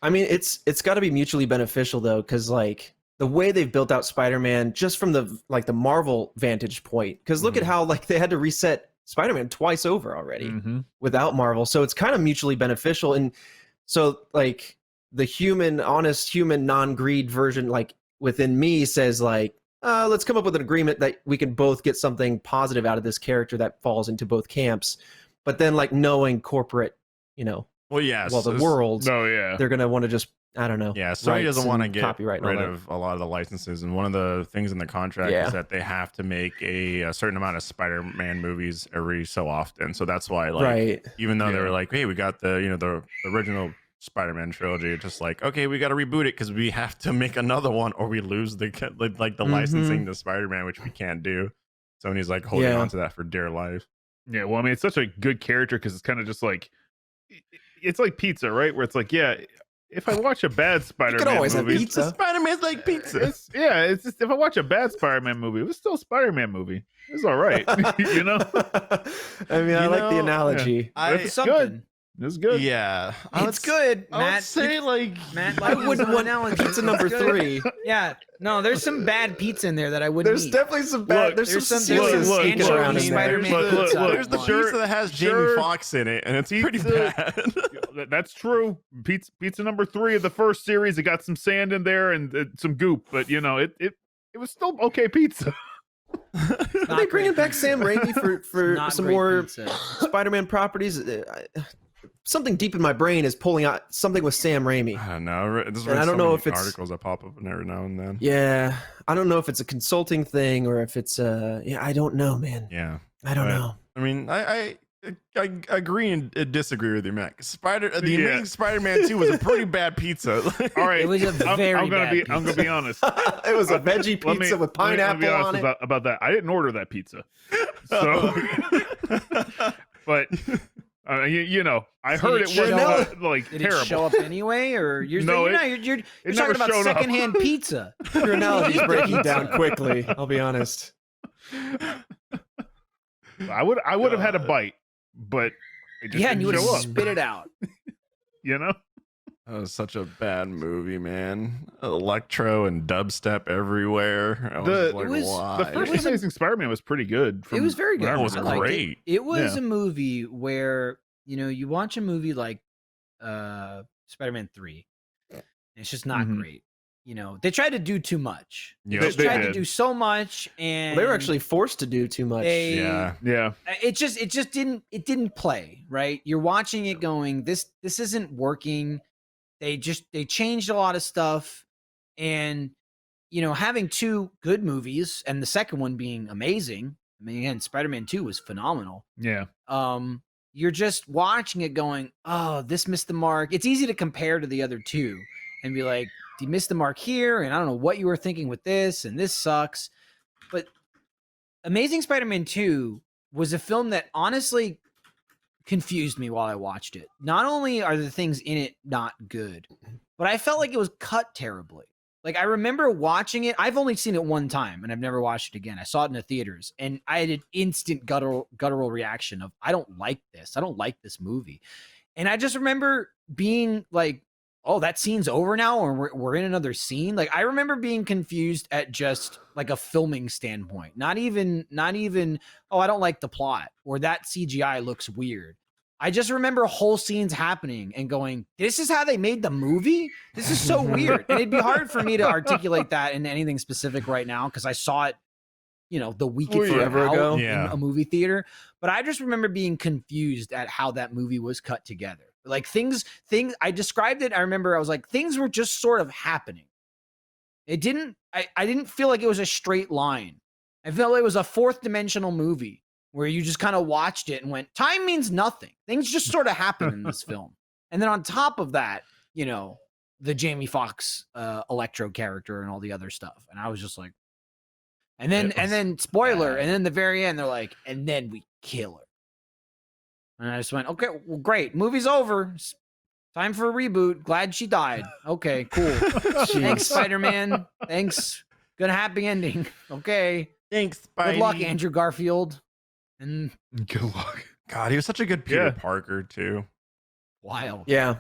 I mean, it's got to be mutually beneficial though, because like the way they've built out Spider-Man, just from the Marvel vantage point, because look at how like they had to reset Spider-Man twice over already without Marvel, so it's kind of mutually beneficial. And so like the honest human non-greed version, like within me, says like, let's come up with an agreement that we can both get something positive out of this character that falls into both camps. But then like knowing corporate, well, yes, the world, they're gonna want to just, I don't know. Yeah, Sony doesn't want to get copyright rid of a lot of the licenses, and one of the things in the contract is that they have to make a certain amount of Spider-Man movies every so often. So that's why, like, even though they were like, "Hey, we got the original Spider-Man trilogy," it's just like, okay, we got to reboot it because we have to make another one, or we lose the licensing to Spider-Man, which we can't do. Sony's like holding on to that for dear life. Yeah, well, I mean, it's such a good character because it's kind of just like, it's like pizza, right? Where it's like, yeah, if I watch a bad Spider-Man could always movie, have pizza. Spider-Man's like pizza. It's just, if I watch a bad Spider-Man movie, it was still a Spider-Man movie. It's all right, you know. I mean, I like the analogy. It's good. It's good. Yeah, It's good, Matt. I would say Matt, I wouldn't want pizza number 3. Yeah, no, there's some bad pizza in there that I wouldn't eat. Definitely some bad. There's some serious sneaking around in there. Spider-Man pizza. There's the pizza that has Jamie Foxx in it, and it's pretty bad. That's true. Pizza number 3 of the first series. It got some sand in there and some goop, but it was still okay pizza. Are they bringing back Sam Raimi for some more Spider-Man properties? Something deep in my brain is pulling out something with Sam Raimi. I don't know. I don't know if it's articles that pop up every now and then. Yeah, I don't know if it's a consulting thing or if it's I don't know, man. Yeah, I don't know. I mean, I agree and disagree with you, Matt. The Amazing Spider-Man 2 was a pretty bad pizza. All right, it was a very I'm gonna bad I'm gonna be honest. It was a veggie pizza with pineapple let me be on honest it. about that. I didn't order that pizza, so but. I heard it wasn't like Did terrible. it show up anyway, or you're talking never about showed up. secondhand pizza? Your analogy's breaking down quickly. I'll be honest. I would have had a bite, but it just And you would didn't have show up. spit it out. That was such a bad movie, man. Electro and dubstep everywhere. I was like, why? The first Amazing Spider-Man was pretty good. It was very good. It was great. It was a movie where you watch a movie like Spider-Man 3, and it's just not great. They tried to do too much. Yeah, they tried to do so much, and They were actually forced to do too much. Yeah. It just didn't play right. You're watching it going, this isn't working. They changed a lot of stuff, and having 2 good movies and the second one being amazing. I mean, again, Spider-Man 2 was phenomenal. Yeah. You're just watching it going, oh, this missed the mark. It's easy to compare to the other 2 and be like, you missed the mark here, and I don't know what you were thinking with this, and this sucks. But Amazing Spider-Man 2 was a film that honestly confused me while I watched it. Not only are the things in it not good, but I felt like it was cut terribly. Like, I remember watching it. I've only seen it one time, and I've never watched it again. I saw it in the theaters, and I had an instant guttural reaction of, I don't like this. I don't like this movie. And I just remember being like, oh, that scene's over now, or we're in another scene. Like, I remember being confused at just like a filming standpoint. Not even, oh, I don't like the plot, or that CGI looks weird. I just remember whole scenes happening and going, this is how they made the movie? This is so weird. And it'd be hard for me to articulate that in anything specific right now, because I saw it, the week it came out in a movie theater. But I just remember being confused at how that movie was cut together. Like things, I described it. I remember I was like, things were just sort of happening. It didn't. I didn't feel like it was a straight line. I felt it was a fourth dimensional movie where you just kind of watched it and went, time means nothing. Things just sort of happen in this film. And then on top of that, you know, the Jamie Foxx Electro character and all the other stuff. And I was just like, and then spoiler, bad. and then the very end, they're like, and then we kill her. And I just went, okay, well, great. Movie's over. Time for a reboot. Glad she died. Okay, cool. Thanks, Spider-Man. Thanks. Good happy ending. Okay. Thanks, Good luck, Spidey. Andrew Garfield. And Good luck. God, he was such a good Peter Yeah. Parker too. wild. Yeah,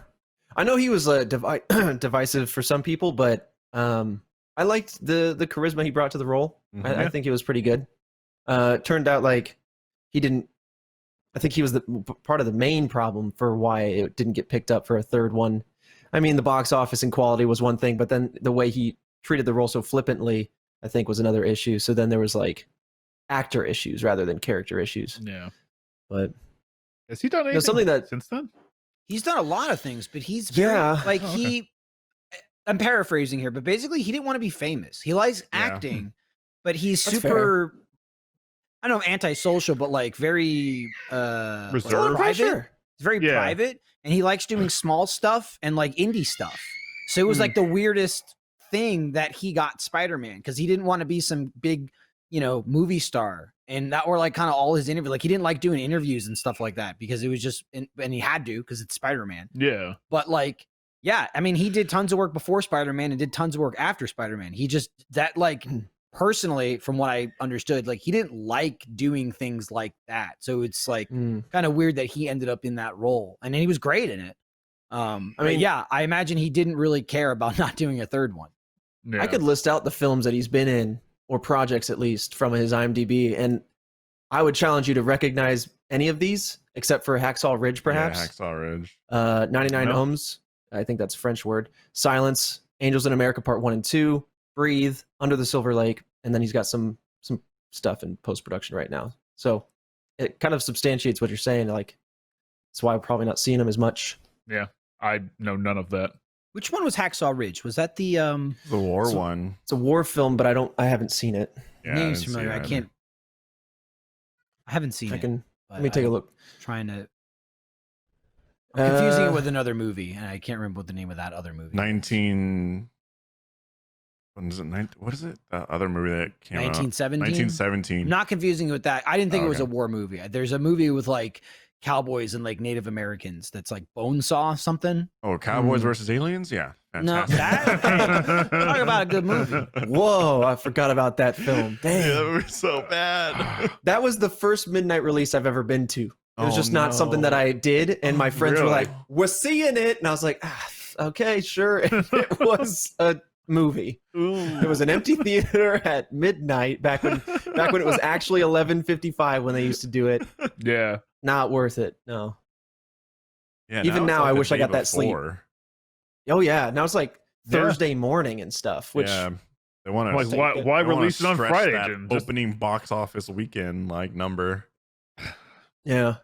I know he was divisive for some people, but I liked the charisma he brought to the role. I Yeah. think it was pretty good. Turned out like he didn't. I think he was the part of the main problem for why it didn't get picked up for a third one. I mean, the box office and quality was one thing, but then the way he treated the role so flippantly, I think, was another issue. So then there was like actor issues rather than character issues. Yeah. But Has he done anything something that- since then? He's done a lot of things, but he's very, Yeah. like Oh, okay. I'm paraphrasing here, but basically he didn't want to be famous. He likes Yeah. acting, but he's That's super, I don't know, antisocial, but like very Reserved? It's a lot of private. pressure. He's very Yeah. private, and he likes doing small stuff and like indie stuff. So it was Hmm. like the weirdest thing that he got Spider-Man because he didn't want to be some big, you know, movie star. And that were like kind of all his interviews. Like he didn't like doing interviews and stuff like that because it was just, and he had to because it's Spider-Man. Yeah. But like, yeah, I mean, he did tons of work before Spider-Man and did tons of work after Spider-Man. He just, that like, personally, from what I understood, like he didn't like doing things like that. So it's like Mm. kind of weird that he ended up in that role. And then he was great in it. I mean, yeah, I imagine he didn't really care about not doing a third one. Yeah. I could list out the films that he's been in, or projects at least, from his IMDb, and I would challenge you to recognize any of these except for Hacksaw Ridge, perhaps. Yeah, Hacksaw Ridge. 99 No. Homes, I think that's a French word. Silence, Angels in America Part 1 and 2, Breathe, Under the Silver Lake, and then he's got some stuff in post-production right now. So it kind of substantiates what you're saying. Like, that's why I'm probably not seeing him as much. I know none of that. Which one was Hacksaw Ridge? Was that the The war So- one. It's a war film, but I haven't seen it. Yeah, name's didn't see familiar? I that. can't. I haven't seen I it. can but let me take a I'm look. Trying to. I'm confusing it Uh, with another movie, and I can't remember what the name of that other movie. 19. When is it? What is it? The other movie that came out. 1917. 1917. Not confusing it with that. I didn't think Oh, it was a okay. war movie. There's a movie with like cowboys and like Native Americans that's like Bonesaw something. Oh, Cowboys Mm. versus Aliens? Yeah. No, Fantastic. that talk about a good movie. Whoa, I forgot about that film. Yeah, Dang. that was so bad. That was the first midnight release I've ever been to. It was Oh, just not something that no. I did, and my friends were Really? like, "We're seeing it," and I was like, "Okay, sure." And it was a movie. It was an empty theater at midnight back when it was actually 11:55 when they used to do it. Yeah. Not worth it. No. Yeah, Even it's now, like I the wish I day got that sleep. before. Oh yeah, now it's like Yeah. Thursday morning and stuff. Which Yeah. They want Like, to why release it on Friday? that Jim? Just- opening box office weekend like number. yeah.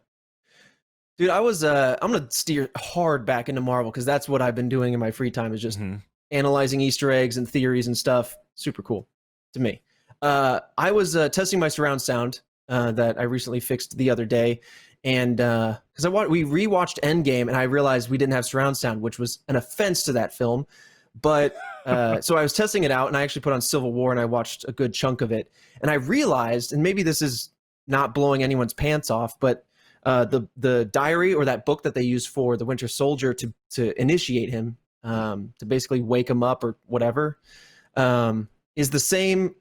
Dude, I'm gonna steer hard back into Marvel because that's what I've been doing in my free time, is just Mhm. analyzing Easter eggs and theories and stuff. Super cool to me. I was testing my surround sound that I recently fixed the other day, and because we rewatched Endgame, and I realized we didn't have surround sound, which was an offense to that film. But so I was testing it out, and I actually put on Civil War, and I watched a good chunk of it, and I realized, and maybe this is not blowing anyone's pants off, but the diary, or that book that they use for the Winter Soldier to initiate him, to basically wake him up or whatever, is the same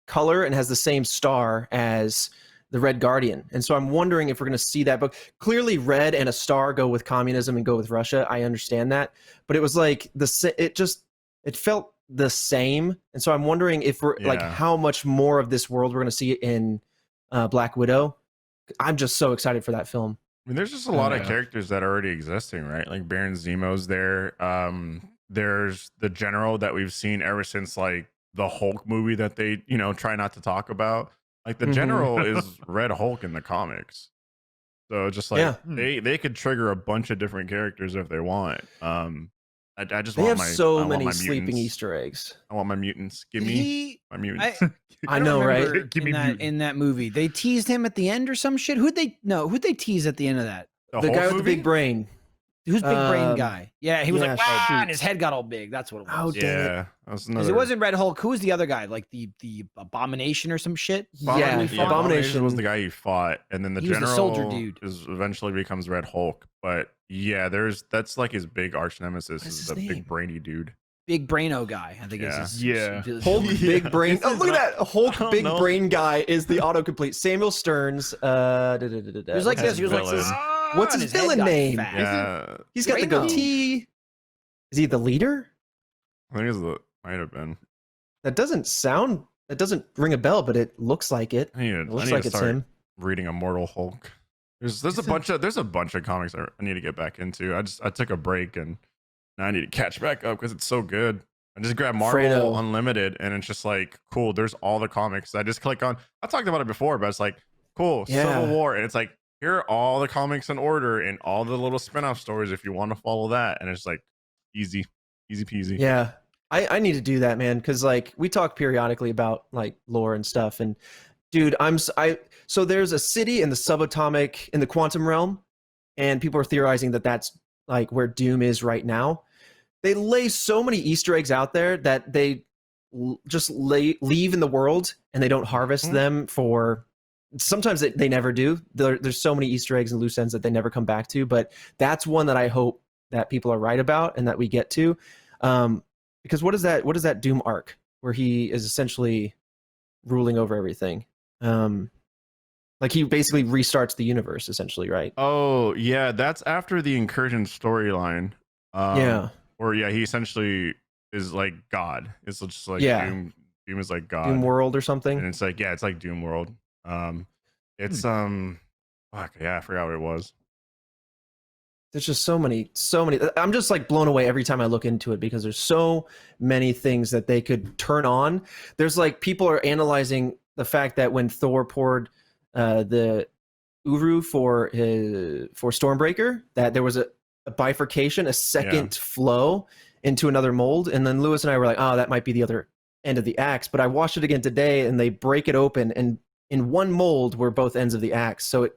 color and has the same star as the Red Guardian. And so I'm wondering if we're going to see that book. Clearly red and a star go with communism and go with Russia. I understand that, but it was like it felt the same. And so I'm wondering if we're like Yeah. how much more of this world we're going to see in Black Widow. I'm just so excited for that film. I mean, there's just a lot of Yeah. characters that are already existing, right? Like Baron Zemo's there. There's the general that we've seen ever since like the Hulk movie that they, try not to talk about. Like the Mhm. general is Red Hulk in the comics. So just like Yeah. they could trigger a bunch of different characters if they want. I just They want have my so I want many my sleeping mutants. Easter eggs. I want my mutants. Give Did me he? my mutants. I don't know, right? remember Give me mutant. in that movie. They teased him at the end or some shit. Who'd they tease at the end of that? The The Hulk guy with the movie? big brain. Who's big brain Um, guy? Yeah, he was yeah, like, "Wah," shoot. and his head got all big. That's what it Oh, was. dang it. Yeah, that was Because another. it wasn't Red Hulk. Who was the other guy? Like the abomination or some shit? Yeah, Yeah, Abomination Abomination was the guy he fought, and then the He was the general soldier dude. is eventually becomes Red Hulk. But yeah, that's like his big arch nemesis What is is his the name? big brainy dude. Big Braino guy. I think Yeah. is his. Yeah. Hulk Yeah. Big Brain. Oh, This look is at that. Hulk I don't Big know. Brain guy is the autocomplete. Samuel Stearns. He was like His this. He was like, villain. "Ah," What's and his head villain got name? fat. Yeah, He's got the Braino. goatee. Is he the leader? I think it might have been. That doesn't ring a bell, but it looks like it. I need It to, looks like it's start him. reading Immortal Hulk. There's a bunch of comics I need to get back into. I took a break and now I need to catch back up because it's so good. I just grabbed Marvel Fredo. Unlimited and it's just like cool. There's all the comics. I just click on. I talked about it before, but it's like cool. Yeah. Civil War, and it's like here are all the comics in order and all the little spin-off stories if you want to follow that. And it's like easy peasy. Yeah. I need to do that, man, because like we talk periodically about like lore and stuff, and dude, so there's a city in the quantum realm, and people are theorizing that that's like where Doom is right now. They lay so many Easter eggs out there that they just leave in the world and they don't harvest Mhm. them for. Sometimes they never do. There's so many Easter eggs and loose ends that they never come back to, but that's one that I hope that people are right about and that we get to. Because what is that Doom arc where he is essentially ruling over everything? Like he basically restarts the universe essentially, right? Oh yeah, that's after the Incursion storyline. Yeah. Or yeah, he essentially is like God. It's just like Yeah. Doom is like God. Doom World or something. And it's like it's like Doom World. It's fuck yeah, I forgot what it was. There's just so many. I'm just like blown away every time I look into it because there's so many things that they could turn on. There's like people are analyzing the fact that when Thor poured the Uru for Stormbreaker, that there was a bifurcation, a second flow into another mold, and then Lewis and I were like, oh, that might be the other end of the axe. But I watched it again today, and they break it open, and in one mold were both ends of the axe. So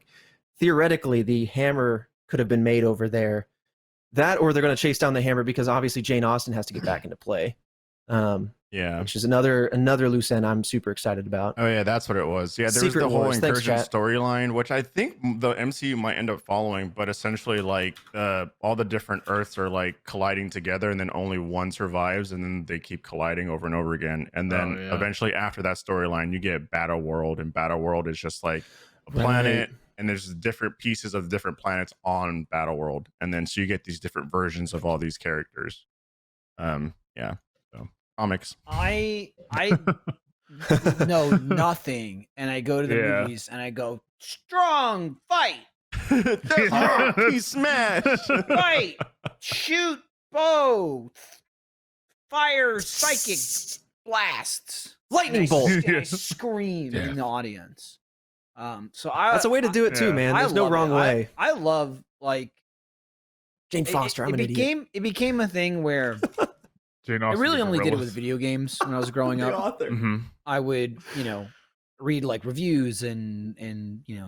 theoretically, the hammer could have been made over there. That, or they're going to chase down the hammer because obviously Jane Austen has to get back into play. Yeah. Which is another loose end I'm super excited about. Oh yeah, that's what it was. Yeah, there was Secret the whole Wars. Thanks, Incursion chat. storyline, which I think the MCU might end up following, but essentially like all the different Earths are like colliding together, and then only one survives, and then they keep colliding over and over again. And then Oh, yeah. eventually after that storyline, you get Battle World, and Battle World is just like a planet, and there's different pieces of different planets on Battle World, and then so you get these different versions of all these characters. Yeah. So comics. I know nothing, and I go to the Yeah. movies and I go strong fight, He smash. fight, shoot, bow, fire, psychic blasts, Lightning and I bolt. and I scream Yeah. in the audience. That's That's a way to do it too, Yeah. man. I There's no love wrong it. way. I love like Jane Foster, I'm it an idiot. became it became a thing where Jane I Austen really is a only did it relic. with video games when I was growing The up. author. Mhm. I would, read like reviews and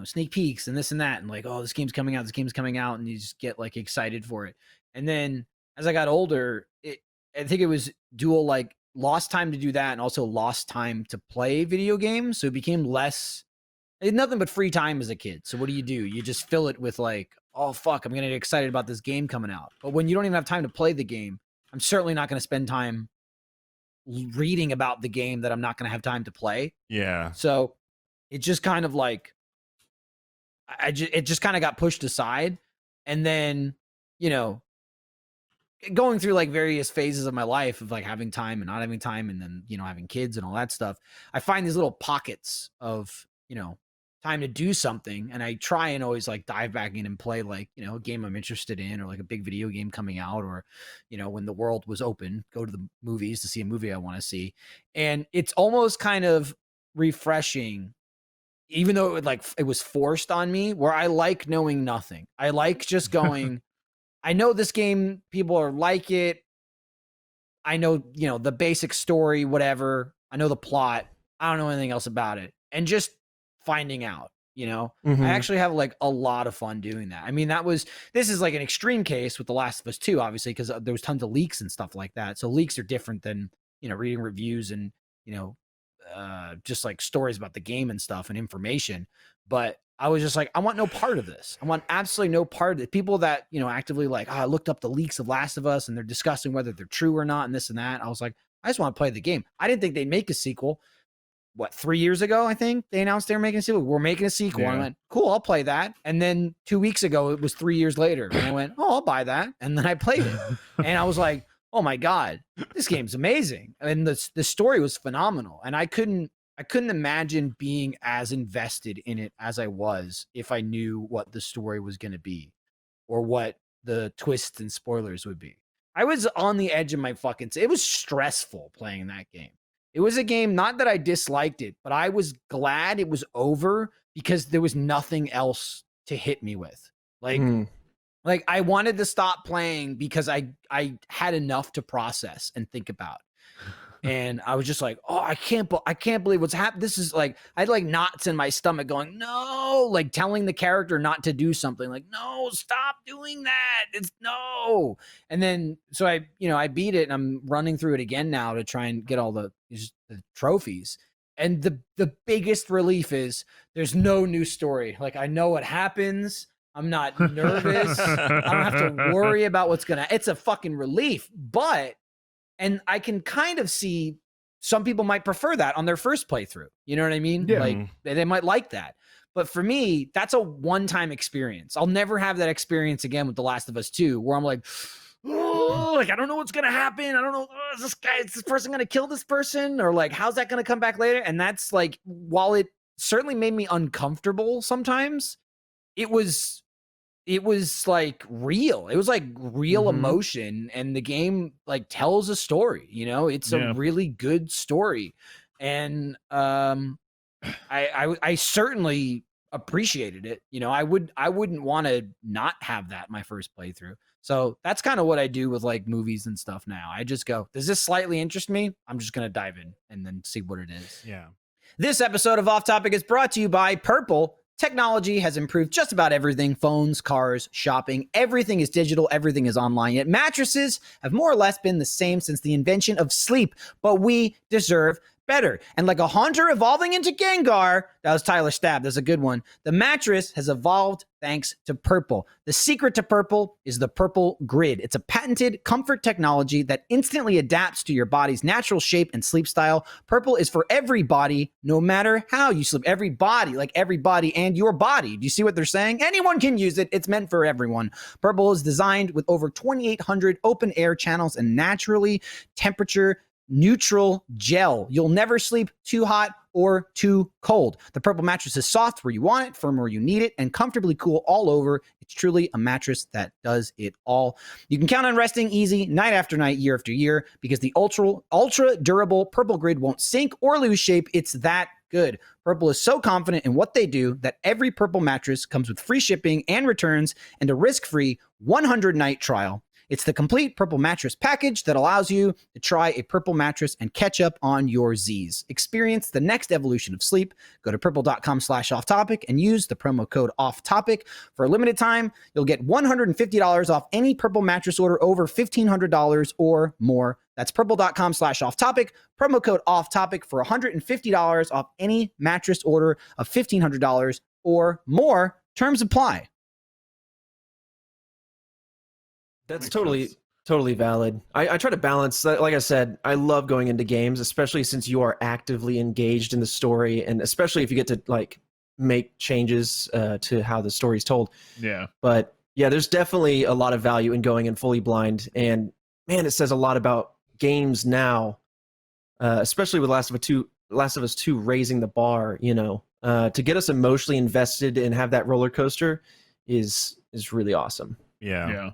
sneak peeks and this and that, and like, oh, this game's coming out, and you just get like excited for it. And then as I got older, I think it was dual, like lost time to do that and also lost time to play video games. So it became less. I had nothing but free time as a kid. So what do? You just fill it with like, oh fuck, I'm gonna get excited about this game coming out. But when you don't even have time to play the game, I'm certainly not gonna spend time reading about the game that I'm not gonna have time to play. Yeah. So it just kind of like, it just kind of got pushed aside. And then, going through like various phases of my life of like having time and not having time, and then, having kids and all that stuff, I find these little pockets of, time to do something. And I try and always like dive back in and play like, a game I'm interested in, or like a big video game coming out, or, when the world was open, go to the movies to see a movie I want to see. And it's almost kind of refreshing, even though it was forced on me, where I like knowing nothing. I like just going, I know this game, people are like it. I know, the basic story, whatever. I know the plot. I don't know anything else about it. And just finding out, I actually have like a lot of fun doing that. I mean, this is like an extreme case with The Last of Us 2, obviously, because there was tons of leaks and stuff like that. So leaks are different than, reading reviews and, just like stories about the game and stuff and information. But I was just like, I want no part of this. I want absolutely no part of it. People that, actively like, I looked up the leaks of Last of Us and they're discussing whether they're true or not and this and that. I was like, I just want to play the game. I didn't think they'd make a sequel. 3 years ago, I think they announced they were making a sequel. We're making a sequel. Yeah. I went, cool, I'll play that. And then 2 weeks ago, it was 3 years later. And I went, oh, I'll buy that. And then I played it. And I was like, oh my God, this game's amazing. And the story was phenomenal. And I couldn't imagine being as invested in it as I was if I knew what the story was going to be or what the twists and spoilers would be. I was on the edge of my it was stressful playing that game. It was a game, not that I disliked it, but I was glad it was over because there was nothing else to hit me with. Like I wanted to stop playing because I had enough to process and think about. And I was just like, oh, I can't believe what's happened. This is like, I had like knots in my stomach going, no, like telling the character not to do something like, no, stop doing that. It's no. And then, so I beat it and I'm running through it again now to try and get all the trophies. And the biggest relief is there's no new story. Like I know what happens. I'm not nervous. I don't have to worry about it's a fucking relief, and I can kind of see some people might prefer that on their first playthrough. You know what I mean? Yeah. Like they might like that. But for me, that's a one-time experience. I'll never have that experience again with The Last of Us 2, where I'm like, oh, like I don't know what's gonna happen. I don't know. Is this person gonna kill this person? Or like, how's that gonna come back later? And that's like, while it certainly made me uncomfortable sometimes, it was like real. It was like real emotion, and the game like tells a story, it's a really good story. And I certainly appreciated it. I wouldn't want to not have that my first playthrough. So that's kind of what I do with like movies and stuff now. I just go, does this slightly interest me? I'm just going to dive in and then see what it is. Yeah. This episode of Off Topic is brought to you by Purple. Technology has improved just about everything. Phones, cars, shopping, everything is digital, everything is online. Yet mattresses have more or less been the same since the invention of sleep, but we deserve better. And like a Haunter evolving into Gengar, that was Tyler Stab, that's a good one, the mattress has evolved thanks to Purple. The secret to Purple is the Purple Grid. It's a patented comfort technology that instantly adapts to your body's natural shape and sleep style. Purple is for every body, no matter how you sleep. Every body, like every body and your body. Do you see what they're saying? Anyone can use it. It's meant for everyone. Purple is designed with over 2,800 open air channels and naturally temperature neutral gel. You'll never sleep too hot or too cold. The Purple mattress is soft where you want it, firm where you need it, and comfortably cool all over. It's truly a mattress that does it all. You can count on resting easy night after night, year after year, because the ultra durable Purple Grid won't sink or lose shape. It's that good. Purple is so confident in what they do that every Purple mattress comes with free shipping and returns and a risk-free 100-night trial. It's the complete Purple mattress package that allows you to try a Purple mattress and catch up on your Z's. Experience the next evolution of sleep. Go to purple.com/offtopic and use the promo code offtopic. For a limited time, you'll get $150 off any Purple mattress order over $1,500 or more. That's purple.com/offtopic, promo code offtopic for $150 off any mattress order of $1,500 or more. Terms apply. That's totally valid. I try to balance, like I said, I love going into games, especially since you are actively engaged in the story, and especially if you get to like make changes to how the story's told. Yeah. But yeah, there's definitely a lot of value in going in fully blind, and man, it says a lot about games now, especially with Last of Us 2 raising the bar, to get us emotionally invested and have that roller coaster is really awesome. Yeah.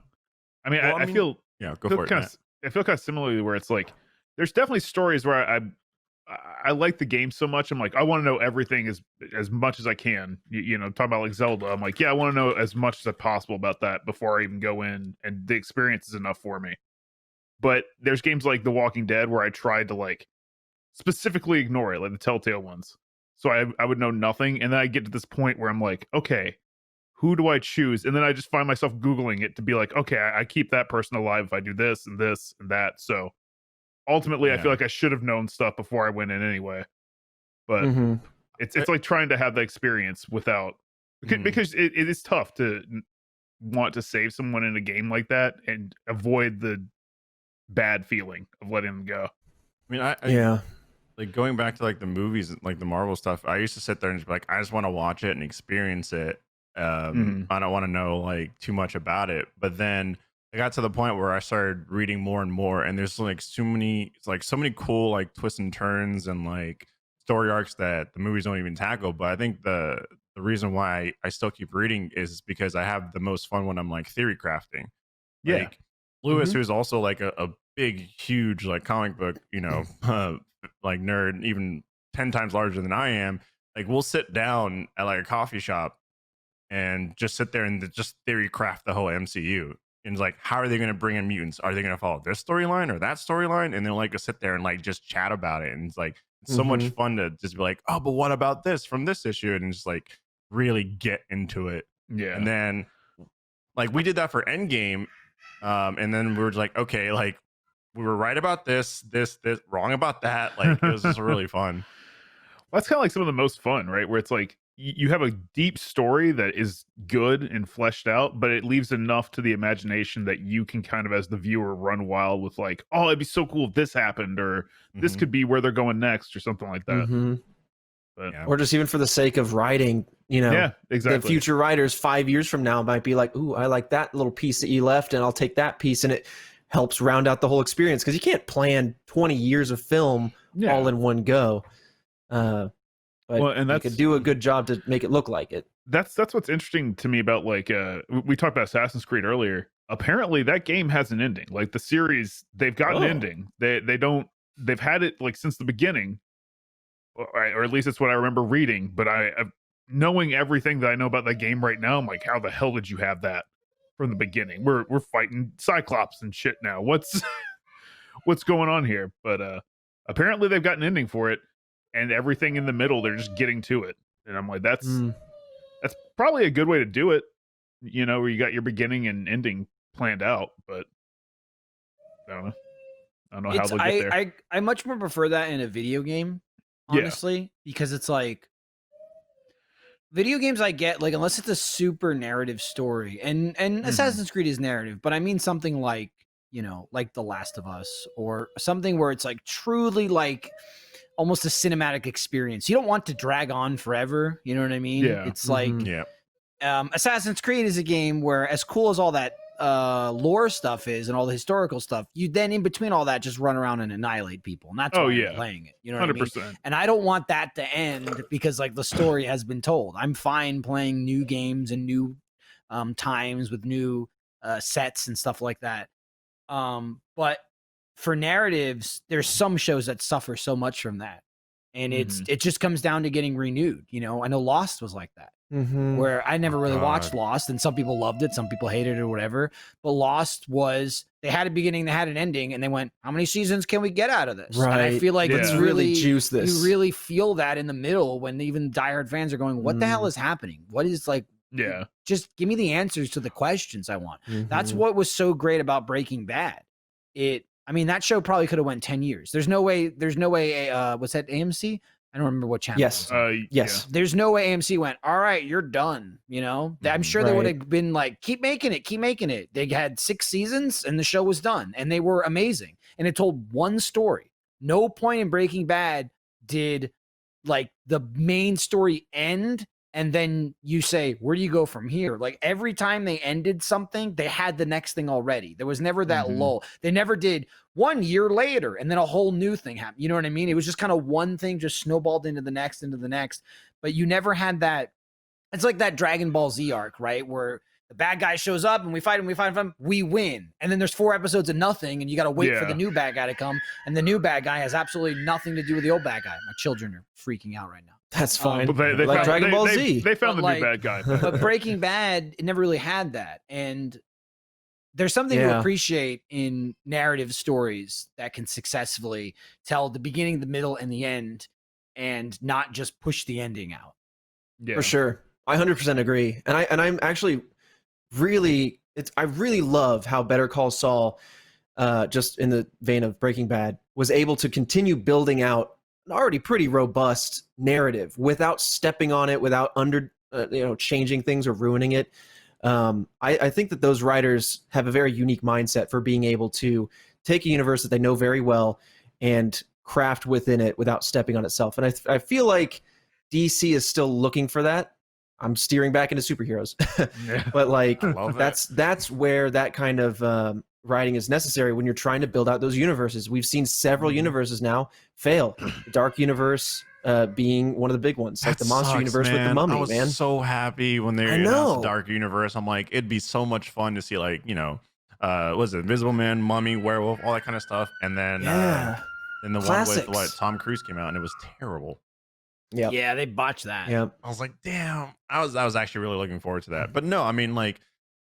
I mean, I feel go for it. I feel kind of similarly where it's like there's definitely stories where I like the game so much. I'm like, I want to know everything as much as I can. Talking about like Zelda. I'm like, yeah, I want to know as much as possible about that before I even go in, and the experience is enough for me. But there's games like The Walking Dead where I tried to like specifically ignore it, like the Telltale ones. So I would know nothing, and then I get to this point where I'm like, okay, who do I choose? And then I just find myself Googling it to be like, okay, I keep that person alive if I do this and this and that. So ultimately, I feel like I should have known stuff before I went in anyway. But it's like trying to have the experience without, because it is tough to want to save someone in a game like that and avoid the bad feeling of letting them go. I mean, I like going back to like the movies, like the Marvel stuff. I used to sit there and just be like, I just want to watch it and experience it. I don't want to know like too much about it. But then I got to the point where I started reading more and more, and there's like so many cool like twists and turns and like story arcs that the movies don't even tackle. But I think the reason why I still keep reading is because I have the most fun when I'm like theory crafting. Yeah. Like Lewis, who's also like a big, huge like comic book, like nerd, even 10 times larger than I am. Like we'll sit down at like a coffee shop and just sit there and just theory craft the whole MCU. And it's like, how are they going to bring in mutants? Are they going to follow this storyline or that storyline? And they'll like to sit there and like just chat about it. And it's like, it's so much fun to just be like, oh, but what about this from this issue? And just like really get into it. Yeah. And then like we did that for Endgame. And then we were like, okay, like we were right about this, wrong about that. Like it was just really fun. Well, that's kind of like some of the most fun, right? Where it's like you have a deep story that is good and fleshed out, but it leaves enough to the imagination that you can kind of, as the viewer, run wild with like, oh, it'd be so cool if this happened, or this could be where they're going next, or something like that. But, or just even for the sake of writing, yeah, exactly. The future writers 5 years from now might be like, ooh, I like that little piece that you left, and I'll take that piece, and it helps round out the whole experience, because you can't plan 20 years of film all in one go. But and you could do a good job to make it look like it. That's what's interesting to me about like we talked about Assassin's Creed earlier. Apparently that game has an ending. Like the series, they've got an ending. They've had it like since the beginning, or at least that's what I remember reading. But knowing everything that I know about that game right now, I'm like, how the hell did you have that from the beginning? We're fighting Cyclops and shit now. What's going on here? But apparently they've got an ending for it. And everything in the middle, they're just getting to it. And I'm like, that's probably a good way to do it, where you got your beginning and ending planned out. But I don't know how they'll get there. I much more prefer that in a video game, honestly, because it's like video games I get, like, unless it's a super narrative story, and Assassin's Creed is narrative, but I mean something like, like The Last of Us, or something where it's like truly like almost a cinematic experience. You don't want to drag on forever. You know what I mean? Yeah. It's like, Assassin's Creed is a game where, as cool as all that lore stuff is and all the historical stuff, you then in between all that just run around and annihilate people. And that's why I'm playing it. You know what 100%. I mean? And I don't want that to end because like the story has been told. I'm fine playing new games and new times with new sets and stuff like that. But for narratives, there's some shows that suffer so much from that, and it just comes down to getting renewed. I know Lost was like that, where I never really watched Lost, and some people loved it, some people hated it, or whatever. But Lost was, they had a beginning, they had an ending, and they went, how many seasons can we get out of this? Right. And I feel like it's really juice this. You really feel that in the middle when even diehard fans are going, what the hell is happening? What is like? Yeah, just give me the answers to the questions I want. That's what was so great about Breaking Bad. I mean, that show probably could have went 10 years. There's no way, what's that, AMC? I don't remember what channel. Yes. Yes. There's no way AMC went, all right, you're done. I'm sure they would have been like, keep making it. They had 6 seasons and the show was done, and they were amazing. And it told one story. No point in Breaking Bad did like the main story end and then you say, where do you go from here? Like every time they ended something, they had the next thing already. There was never that lull. They never did 1 year later and then a whole new thing happened. You know what I mean? It was just kind of one thing just snowballed into the next. But you never had that. It's like that Dragon Ball Z arc, right? Where the bad guy shows up and we fight him, we win. And then there's 4 episodes of nothing and you got to wait for the new bad guy to come. And the new bad guy has absolutely nothing to do with the old bad guy. My children are freaking out right now. That's fine. They like found, Dragon Ball Z. They found the new bad guy. But Breaking Bad, it never really had that. And there's something to Yeah. appreciate in narrative stories that can successfully tell the beginning, the middle, and the end, and not just push the ending out. Yeah. For sure. I 100% agree. And I'm actually really I really love how Better Call Saul, just in the vein of Breaking Bad, was able to continue building out an already pretty robust narrative without stepping on it, without changing things or ruining it. I think that those writers have a very unique mindset for being able to take a universe that they know very well and craft within it without stepping on itself. And I feel like DC is still looking for that. I'm steering back into superheroes, Yeah. but like I love that. that's where that kind of writing is necessary when you're trying to build out those universes. We've seen several universes now fail. The Dark Universe being one of the big ones, like That the Monster sucks, Universe with the man. Mummy, I was man. so happy when they I announced the know. Dark Universe. I'm like, it'd be so much fun to see, like, was it Invisible Man, Mummy, Werewolf, all that kind of stuff. And then Yeah. then the one Classics. with what Tom Cruise came out and it was terrible. Yep. Yeah, they botched that. Yep. I was like, damn. I was actually really looking forward to that. But no, I mean, like,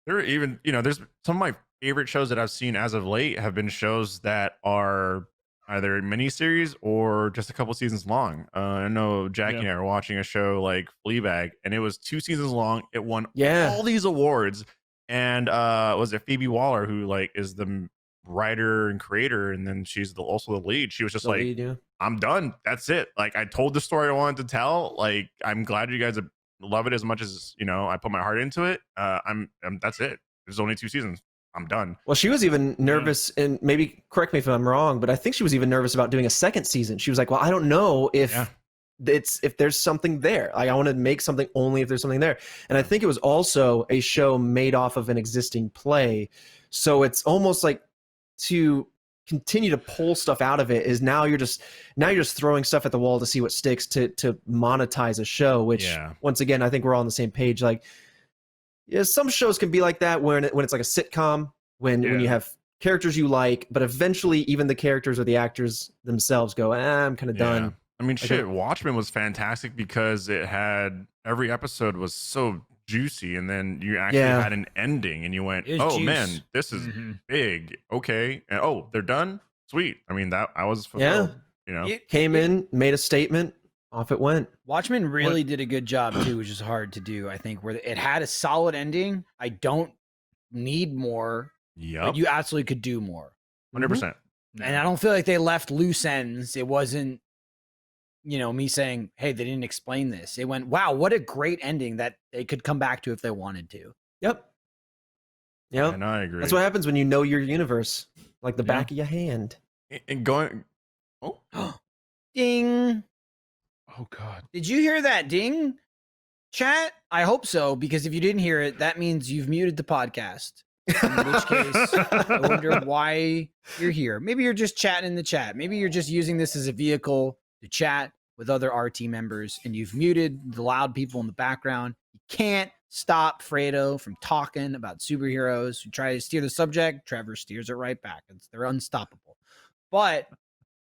there are even, there's some of my favorite shows that I've seen as of late have been shows that are either miniseries or just a couple seasons long. I know Jackie and I are watching a show like Fleabag, and it was 2 seasons long. It won all these awards. And was it Phoebe Waller, who like is the writer and creator, and then she's also the lead. She was just like, I'm done. That's it. Like, I told the story I wanted to tell. Like, I'm glad you guys love it as much as I put my heart into it. I'm that's it. There's only 2 seasons. I'm done. Well, she was even nervous, and maybe correct me if I'm wrong, but I think she was even nervous about doing a second season. She was like, well, I don't know if there's something there. Like, I want to make something only if there's something there. And I think it was also a show made off of an existing play. So it's almost like to continue to pull stuff out of it is now you're just throwing stuff at the wall to see what sticks to monetize a show, which once again, I think we're all on the same page. Like, yeah, some shows can be like that when it's like a sitcom, when you have characters you like, but eventually even the characters or the actors themselves go, I'm kind of done. I mean, Watchmen was fantastic because it had every episode was so juicy, and then you actually had an ending, and you went, "Oh man, this is big." Okay, and they're done. Sweet. I mean, that I was fulfilled. It came in, made a statement, off it went. Watchmen really did a good job too, which is hard to do. I think where it had a solid ending. I don't need more. But you absolutely could do more. 100%. And I don't feel like they left loose ends. It wasn't, me saying, hey, they didn't explain this. It went, wow, what a great ending that they could come back to if they wanted to. Yep. And I agree. That's what happens when you know your universe like the back of your hand. And going, ding. Oh God. Did you hear that ding? Chat? I hope so, because if you didn't hear it, that means you've muted the podcast. In which case, I wonder why you're here. Maybe you're just chatting in the chat. Maybe you're just using this as a vehicle to chat with other RT members, and you've muted the loud people in the background. You can't stop Fredo from talking about superheroes. You try to steer the subject, Trevor steers it right back. They're unstoppable. But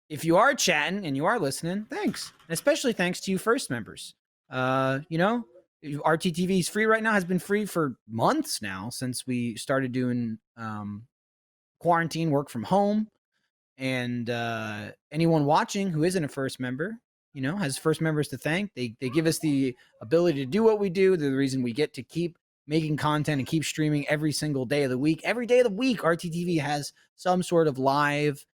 if you are chatting and you are listening, thanks. And especially thanks to you first members. RTTV is free right now, has been free for months now since we started doing quarantine work from home. And anyone watching who isn't a first member, has first members to thank. They give us the ability to do what we do. They're the reason we get to keep making content and keep streaming every single day of the week. Every day of the week, RTTV has some sort of live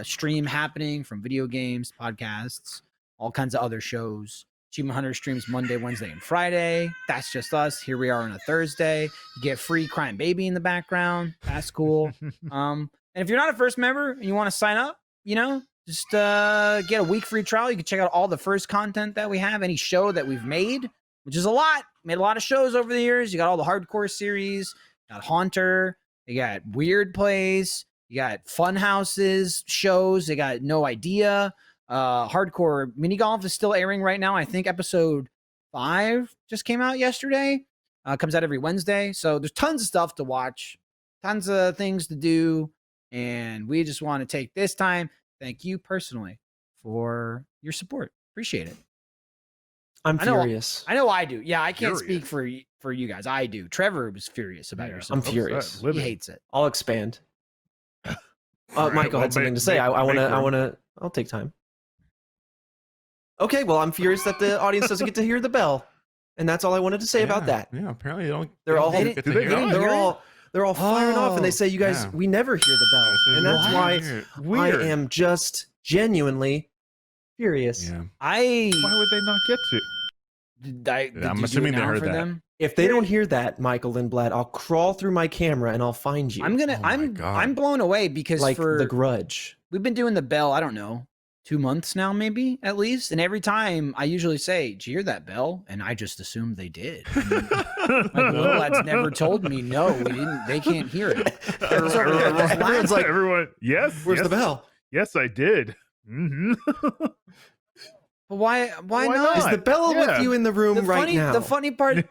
stream happening, from video games, podcasts, all kinds of other shows. Achievement Hunter streams Monday, Wednesday, and Friday. That's just us. Here we are on a Thursday. You get free Crying Baby in the background. That's cool. And if you're not a first member and you want to sign up, just get a week free trial. You can check out all the first content that we have, any show that we've made, which is a lot. Made a lot of shows over the years. You got all the hardcore series. You got Haunter. You got Weird Plays. You got Fun Houses shows. They got No Idea. Hardcore Mini Golf is still airing right now. I think episode 5 just came out yesterday. Comes out every Wednesday. So there's tons of stuff to watch, tons of things to do. And we just want to take this time. Thank you personally for your support. Appreciate it. I'm I know- furious. I know I do. Yeah, I can't speak Furious. for you guys. I do. Trevor was furious about Yeah, yourself. I'm furious. upset, He livid. hates it. I'll expand. All right, Michael well, had something make- to say. I make want room. to. I'll take time. Okay, well, I'm furious that the audience doesn't get to hear the bell, and that's all I wanted to say about that. Yeah, apparently they don't. They're all- don't They get didn't- to they hear not? it. They're all firing off, and they Oh, say, "You guys, yeah. we never hear the bell," and that's Why? why Weird. I am just genuinely furious. Yeah. Why would they not get to? Did I'm you do assuming it they now heard for that. them? If they don't hear that, Michael Lindblad, I'll crawl through my camera and I'll find you. I'm gonna. Oh my God. I'm blown away because like for The Grudge. we've been doing the bell. I don't know, 2 months now, maybe at least. And every time I usually say, "Did you hear that bell?" And I just assumed they did. Like the little lads never told me. No, we didn't. They can't hear it. Everyone's like, everyone, yes. "Where's yes, the bell? Yes, I did. Hmm. But why? Why Why not? Is the bell Yeah. with you in the room right now?" The funny part.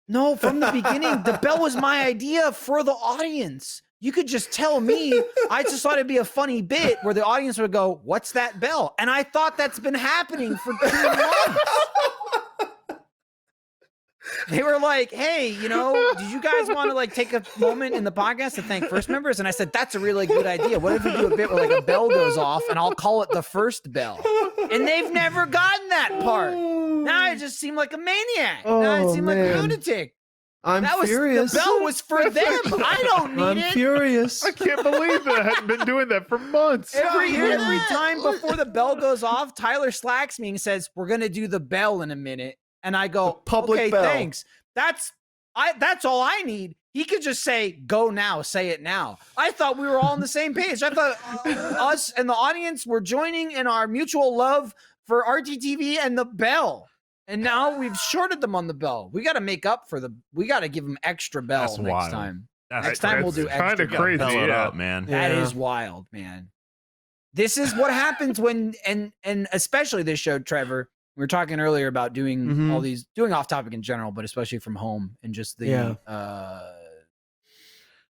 No, from the beginning, the bell was my idea for the audience. You could just tell me. I just thought it'd be a funny bit where the audience would go, "What's that bell?" And I thought that's been happening for 2 months. They were like, "Hey, did you guys want to like take a moment in the podcast to thank first members?" And I said, "That's a really good idea. What if we do a bit where like a bell goes off and I'll call it the first bell?" And they've never gotten that part. Now I just seem like a maniac. Now I Oh, seem like a man. lunatic. I'm That was furious. the bell was for them. I don't need I'm it. furious. I can't believe that. I hadn't been doing that for months. Every time before the bell goes off, Tyler slacks me and says, "We're gonna do the bell in a minute." And I go, public "Okay, bell. thanks. That's all I need." He could just say, "Go now, say it now." I thought we were all on the same page. I thought us and the audience were joining in our mutual love for RTTV and the bell. And now we've shorted them on the bell. We got to make up for we got to give them extra bell That's next wild. time. That's Next time we'll do kind extra of bell. crazy. Bell it Yeah. up, man. That Yeah. is wild, man. This is what happens when, and especially this show, Trevor. We were talking earlier about doing Mhm. all these, doing off topic in general, but especially from home and just the Yeah.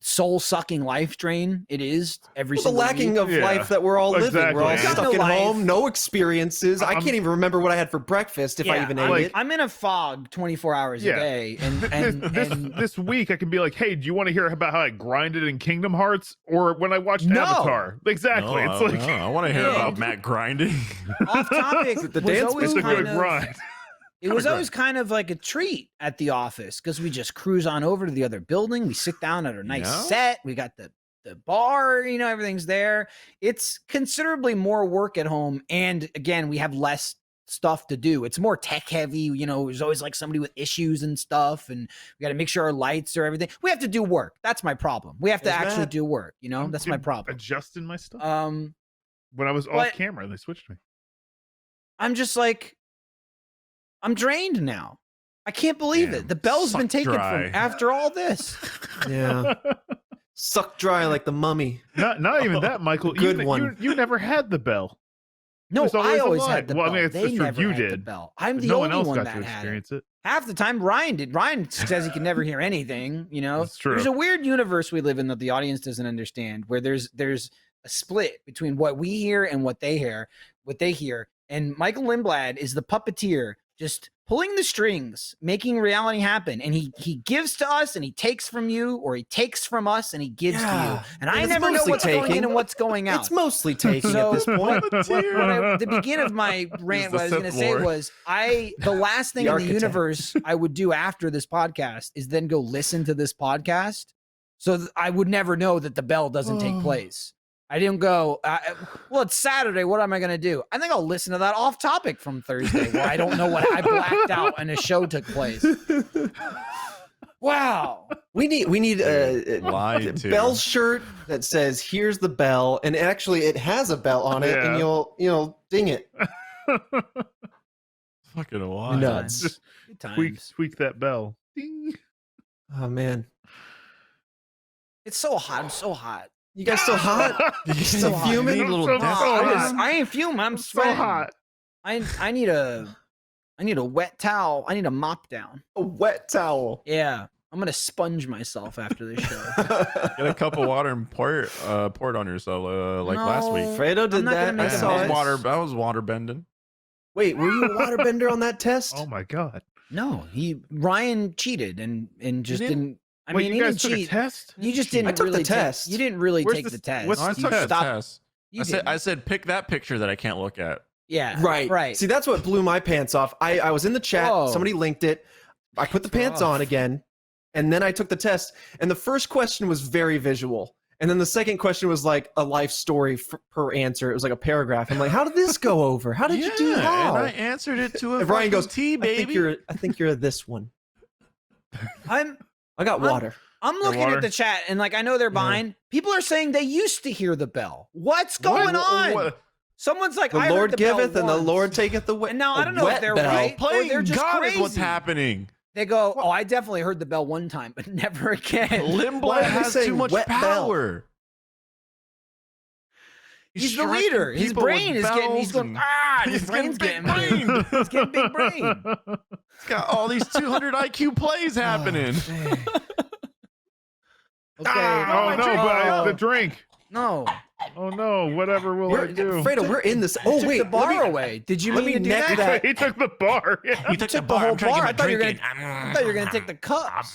soul sucking life drain it is every The single lacking week. of Yeah. life that we're all living. We're all Exactly. stuck Got no at life. home, no experiences. I I'm- can't even remember what I had for breakfast if I Yeah, even I'm, ate it. I'm in a fog 24 hours Yeah. a day, and This week I can be like, hey, do you want to hear about how I grinded in Kingdom Hearts or when I watched No. Avatar? Exactly. No, It's like I want to hear Yeah. about Matt grinding. off topic. The was dance always it's a movie. good kind of- grind. It was always kind of like a treat at the office because we just cruise on over to the other building. We sit down at our nice Yeah. set. We got the bar, everything's there. It's considerably more work at home. And again, we have less stuff to do. It's more tech heavy. There's always like somebody with issues and stuff. And we got to make sure our lights are everything. We have to do work. That's my problem. We have to Is actually that- do work. I'm That's my good problem. Adjusting my stuff. When I was off but- camera, they switched me. I'm just like, I'm drained now. I can't believe Damn, it. The bell's been sucked taken dry. from after all this. Yeah. Sucked dry like the mummy. Not even that, Michael. good you, one. You never had the bell. No, was always I a always lie. had the Well, I bell. mean, it's They just true, never you had the did. bell. I'm But the no only one else one got that to had it. experience it. Half the time, Ryan did. Ryan says he can never hear anything. That's true. There's a weird universe we live in that the audience doesn't understand, where there's a split between what we hear and what they hear. And Michael Lindblad is the puppeteer, just pulling the strings, making reality happen. And he gives to us and he takes from you, or he takes from us and he gives to you. Yeah. And And I it's never know mostly what's going in taking. and what's going out. It's mostly taking So, at this point. The beginning of my rant, the what I was going to Sith say Lord. was, the last thing The in the architect. universe I would do after this podcast is then go listen to this podcast, so I would never know that the bell doesn't take place. I didn't go, well, it's Saturday. What am I going to do? I think I'll listen to that off topic from Thursday where I don't know what I blacked out and a show took place. Wow. We need a Lied to. bell shirt that says "Here's the bell," and actually it has a bell on it, Yeah. and you'll ding it. Fucking wild. Nuts. Just Good times. tweak that bell. Ding. Oh man, It's so hot. I'm so hot. you guys still hot? So hot. fuming? You need a little So dip. hot. I ain't fuming. I'm So sweating. hot. I need a wet towel. I need a mop down. A wet towel. Yeah. I'm gonna sponge myself after this show. Get a cup of water and pour it on yourself like last week. No. Fredo I'm did not gonna that. make I a saw mess. it. That was water bending. Wait, were you a waterbender on that test? Oh my god! No, Ryan cheated and just didn't. I Wait, mean, you he guys didn't took a cheat. test? You just I didn't took the really test. You didn't really Where's take the- the test. what's No, I You took the stopped- test. You I didn't. said pick that picture that I can't look at. Yeah. Right. Right. See, that's what blew my pants off. I was in the chat. Whoa. Somebody linked it. I put the pants on again, and then I took the test. And the first question was very visual. And then the second question was like a life story per answer. It was like a paragraph. I'm like, how did this go over? How did you do And how? I answered it to a And Ryan goes, T, I baby. think you're this one. I got water. I'm looking water? at the chat and like I know they're behind. People are saying they used to hear the bell. What's going on? What? Someone's like, The I Lord heard the bell giveth and the once. Lord taketh away. And now I don't know if they're bell. right. Or Playing they're just God crazy. is what's happening. They go, oh, I definitely heard the bell one time, but never again. Limblad Why are they has saying too much wet bell? power. He's the striking leader. His people brain with is getting. He's bells going. and- Ah, his He's brain's getting getting. big brained. He's getting big brain. It's got all these 200 IQ plays happening. Okay. Oh no! But the drink. No. Oh no! Whatever will I do? Fredo, we're in this. Oh Took wait, the bar away. Did you let mean to me do neck that? that. He took the bar. Yeah. You took took the whole bar. I thought you were gonna. I thought you were gonna take the cups.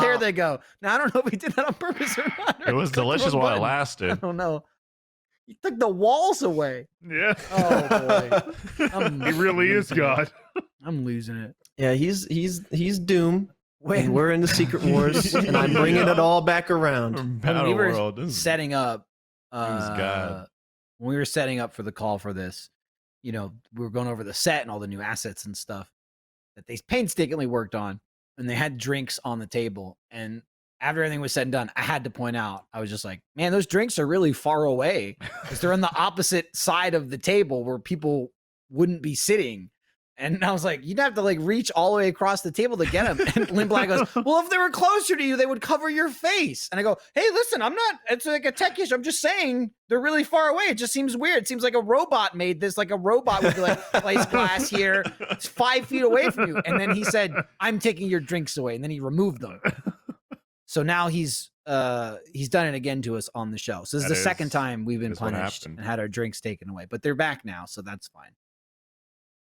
There they go. Now I don't know if he did that on purpose or not. It was Clicked the delicious wrong while it button. I lasted. don't know. He took the walls away. Yeah. Oh boy. He really is God. I'm losing it. Yeah, he's Doom. When And we're in the Secret Wars, and I'm bringing it all back around. when Battle we were World. This is- setting up, God. when we were setting up for the call for this, we were going over the set and all the new assets and stuff that they painstakingly worked on, and they had drinks on the table. And after everything was said and done, I had to point out, I was just like, man, those drinks are really far away because they're on the opposite side of the table where people wouldn't be sitting. And I was like, you'd have to like reach all the way across the table to get them. And Lindblad goes, well, if they were closer to you, they would cover your face. And I go, hey, listen, it's like a tech issue. I'm just saying they're really far away. It just seems weird. It seems like a robot made this, like a robot would be like, place glass here. It's 5 feet away from you. And then he said, I'm taking your drinks away. And then he removed them. So now he's done it again to us on the show. So this is That the second is- time we've been is what punished happened. and had our drinks taken away. But they're back now, so that's fine.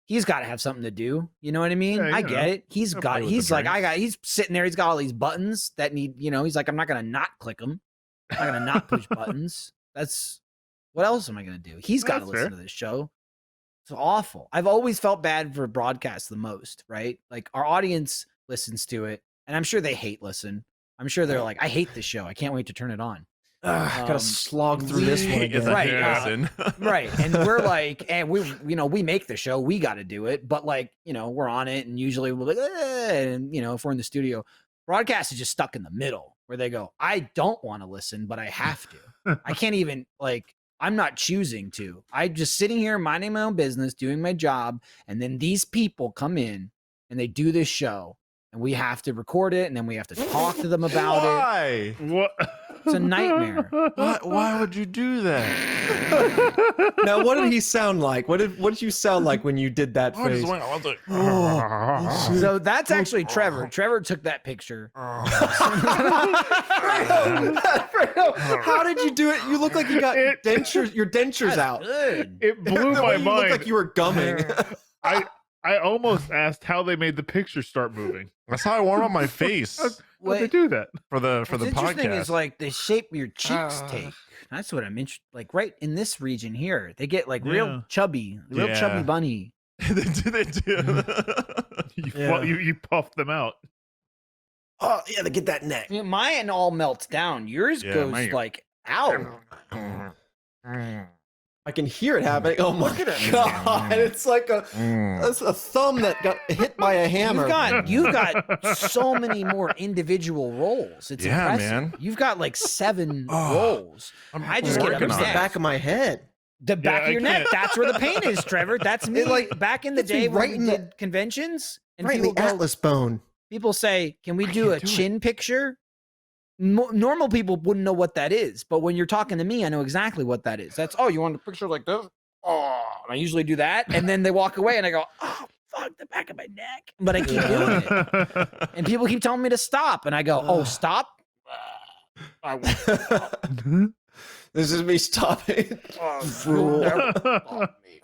He's got to have something to do. You know what I mean? Yeah, I you get know. it. He's Gotta got, play with the he's like, drinks. he's sitting there. He's got all these buttons that need, he's like, I'm not going to not click them. I'm not going to not push buttons. What else am I going to do? He's got to That's listen fair. to this show. It's awful. I've always felt bad for broadcast the most, right? Like our audience listens to it and I'm sure they hate listen. I'm sure they're like, I hate this show. I can't wait to turn it on. Gotta slog through this one Is again. a Right, Harrison. Right. And we're like, and we make the show, we got to do it. But like, we're on it and usually we're like, and if we're in the studio, broadcast is just stuck in the middle where they go, I don't want to listen, but I have to. I can't even I'm not choosing to. I'm just sitting here minding my own business, doing my job. And then these people come in and they do this show and we have to record it. And then we have to talk to them about it. Why? What? It's a nightmare. Why would you do that? Now, what did he sound like? What did you sound like when you did that I just face? went, I was like, So that's actually Trevor. Trevor took that picture. Fredo, how did you do it? You look like you got It- dentures. Your dentures That's out. good. It blew The my way you look mind. like you were gumming. I almost asked how they made the picture start moving. that's how I warm up my face How'd they What- do that? for the What's interesting podcast. is like the shape your cheeks take. That's what I'm interested. Like right in this region here, they get like Yeah. real chubby Yeah. bunny. they do. They do. Yeah. You puffed them out. Oh yeah, to get that neck. Mine all melts down. Yours Yeah, goes mine- like out. I can hear it happening. Oh my god! It's like a thumb that got hit by a hammer. You've got so many more individual roles. It's Yeah, impressive. man. You've got like 7 Oh, roles. I just get working It's on the upset. it. back of my head. The back Yeah, of your I neck. can't- That's where the pain is, Trevor. That's me. It, like, Back in the hits me day when right we in the- did conventions, and Right in people the go, atlas bone. people say, "Can we I do a can't do it. chin picture?" Normal people wouldn't know what that is, but when you're talking to me, I know exactly what that is. That's you want a picture like this? Oh, and I usually do that, and then they walk away, and I go, "Oh, fuck the back of my neck," but I keep doing it, and people keep telling me to stop, and I go, "Oh, stop." I won't stop. This is me stopping. You'll never That's stop me.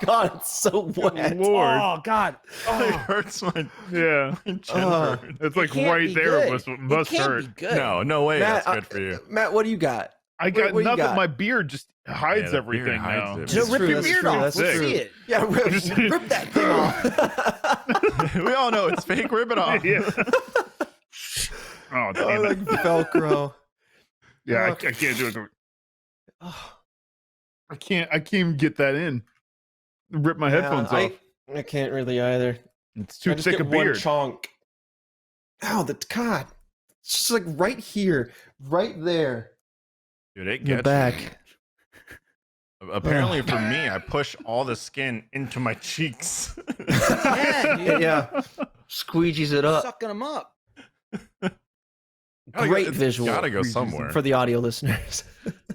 God, it's so wet. Lord. Oh God. It Oh, hurts my Yeah. chin. Oh. hurts. It's it like can't right be there. good. Must it can't hurt. be good. No way. Matt, That's good for you. Matt, what do you got? I got what do you nothing. got? My beard just hides the beard everything hides now. it. So That's rip true, your that's beard true, off. that's Let's true. see it. Yeah, rip that thing off. We all know it's fake. Rip it off. Yeah. Oh, damn Like it. Velcro. Yeah, Oh. I can't do it. Oh, I can't even get that in. Rip my headphones off. I can't really either. It's too I just thick get a beard. one chunk. Oh, God. It's just like right here, right there. Dude, it In the gets back. you. Apparently, for me, I push all the skin into my cheeks. Yeah, dude. Yeah. Squeegees it up. Sucking them up. Great It's visual Gotta go somewhere. for the audio listeners.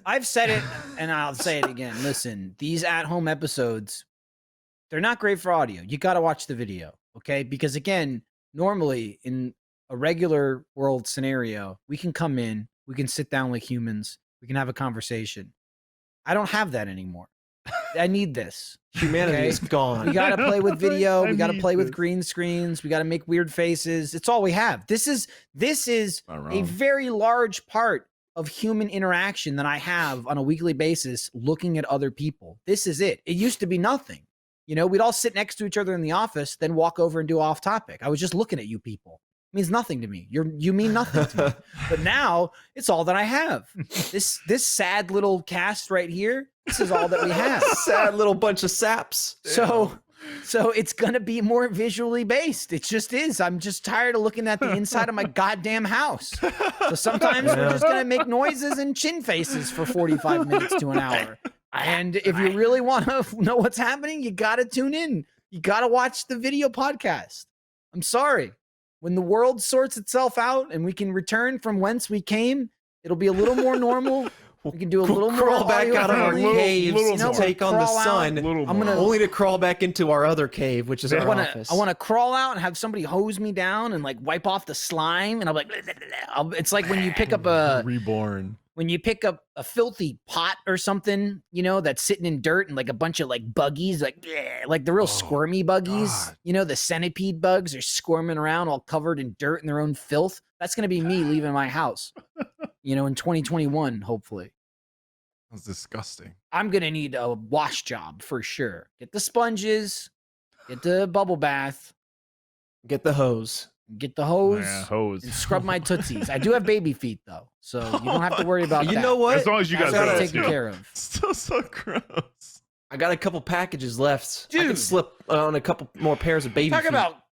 I've said it and I'll say it again. Listen, these at-home episodes, they're not great for audio. You got to watch the video, okay? Because again, normally in a regular world scenario, we can come in, we can sit down like humans, we can have a conversation. I don't have that anymore. I need this. Humanity Okay. is gone. We got to play with video. I We got to need play with this. green screens. We got to make weird faces. It's all we have. This is Not a wrong. very large part of human interaction that I have on a weekly basis looking at other people. This is it. It used to be nothing. You know, we'd all sit next to each other in the office, then walk over and do off topic. I was just looking at you people. It means nothing to me. You mean nothing to me. But now it's all that I have. This sad little cast right here, this is all that we have. Sad little bunch of saps. So it's gonna be more visually based. It just is. I'm just tired of looking at the inside of my goddamn house. So sometimes we're just gonna make noises and chin faces for 45 minutes to an hour. And if you really want to know what's happening, you gotta tune in. You gotta watch the video podcast. I'm sorry. When the world sorts itself out and we can return from whence we came, it'll be a little more normal. We can do a little more crawl back out of our audio-friendly. caves little to more. take on the Crawl out. sun, Little I'm more. gonna- only to crawl back into our other cave, which is I our I office. want to crawl out and have somebody hose me down and like wipe off the slime, and I'm like, it's like when you pick up Reborn. a filthy pot or something, you know, that's sitting in dirt and like a bunch of like buggies, like the real Oh, squirmy buggies, God. you know, the centipede bugs are squirming around all covered in dirt and their own filth. That's gonna be me leaving my house, you know, in 2021, hopefully. That's disgusting. I'm gonna need a wash job for sure. Get the sponges, get the bubble bath, Get the hose. get the hose, Yeah, hose. and scrub my tootsies. I do have baby feet though, so you don't have to worry about You that. know what? As long as you That's guys gotta know taken too. care of. Still so gross. I got a couple packages left. I Dude. can slip on a couple more pairs of baby feet.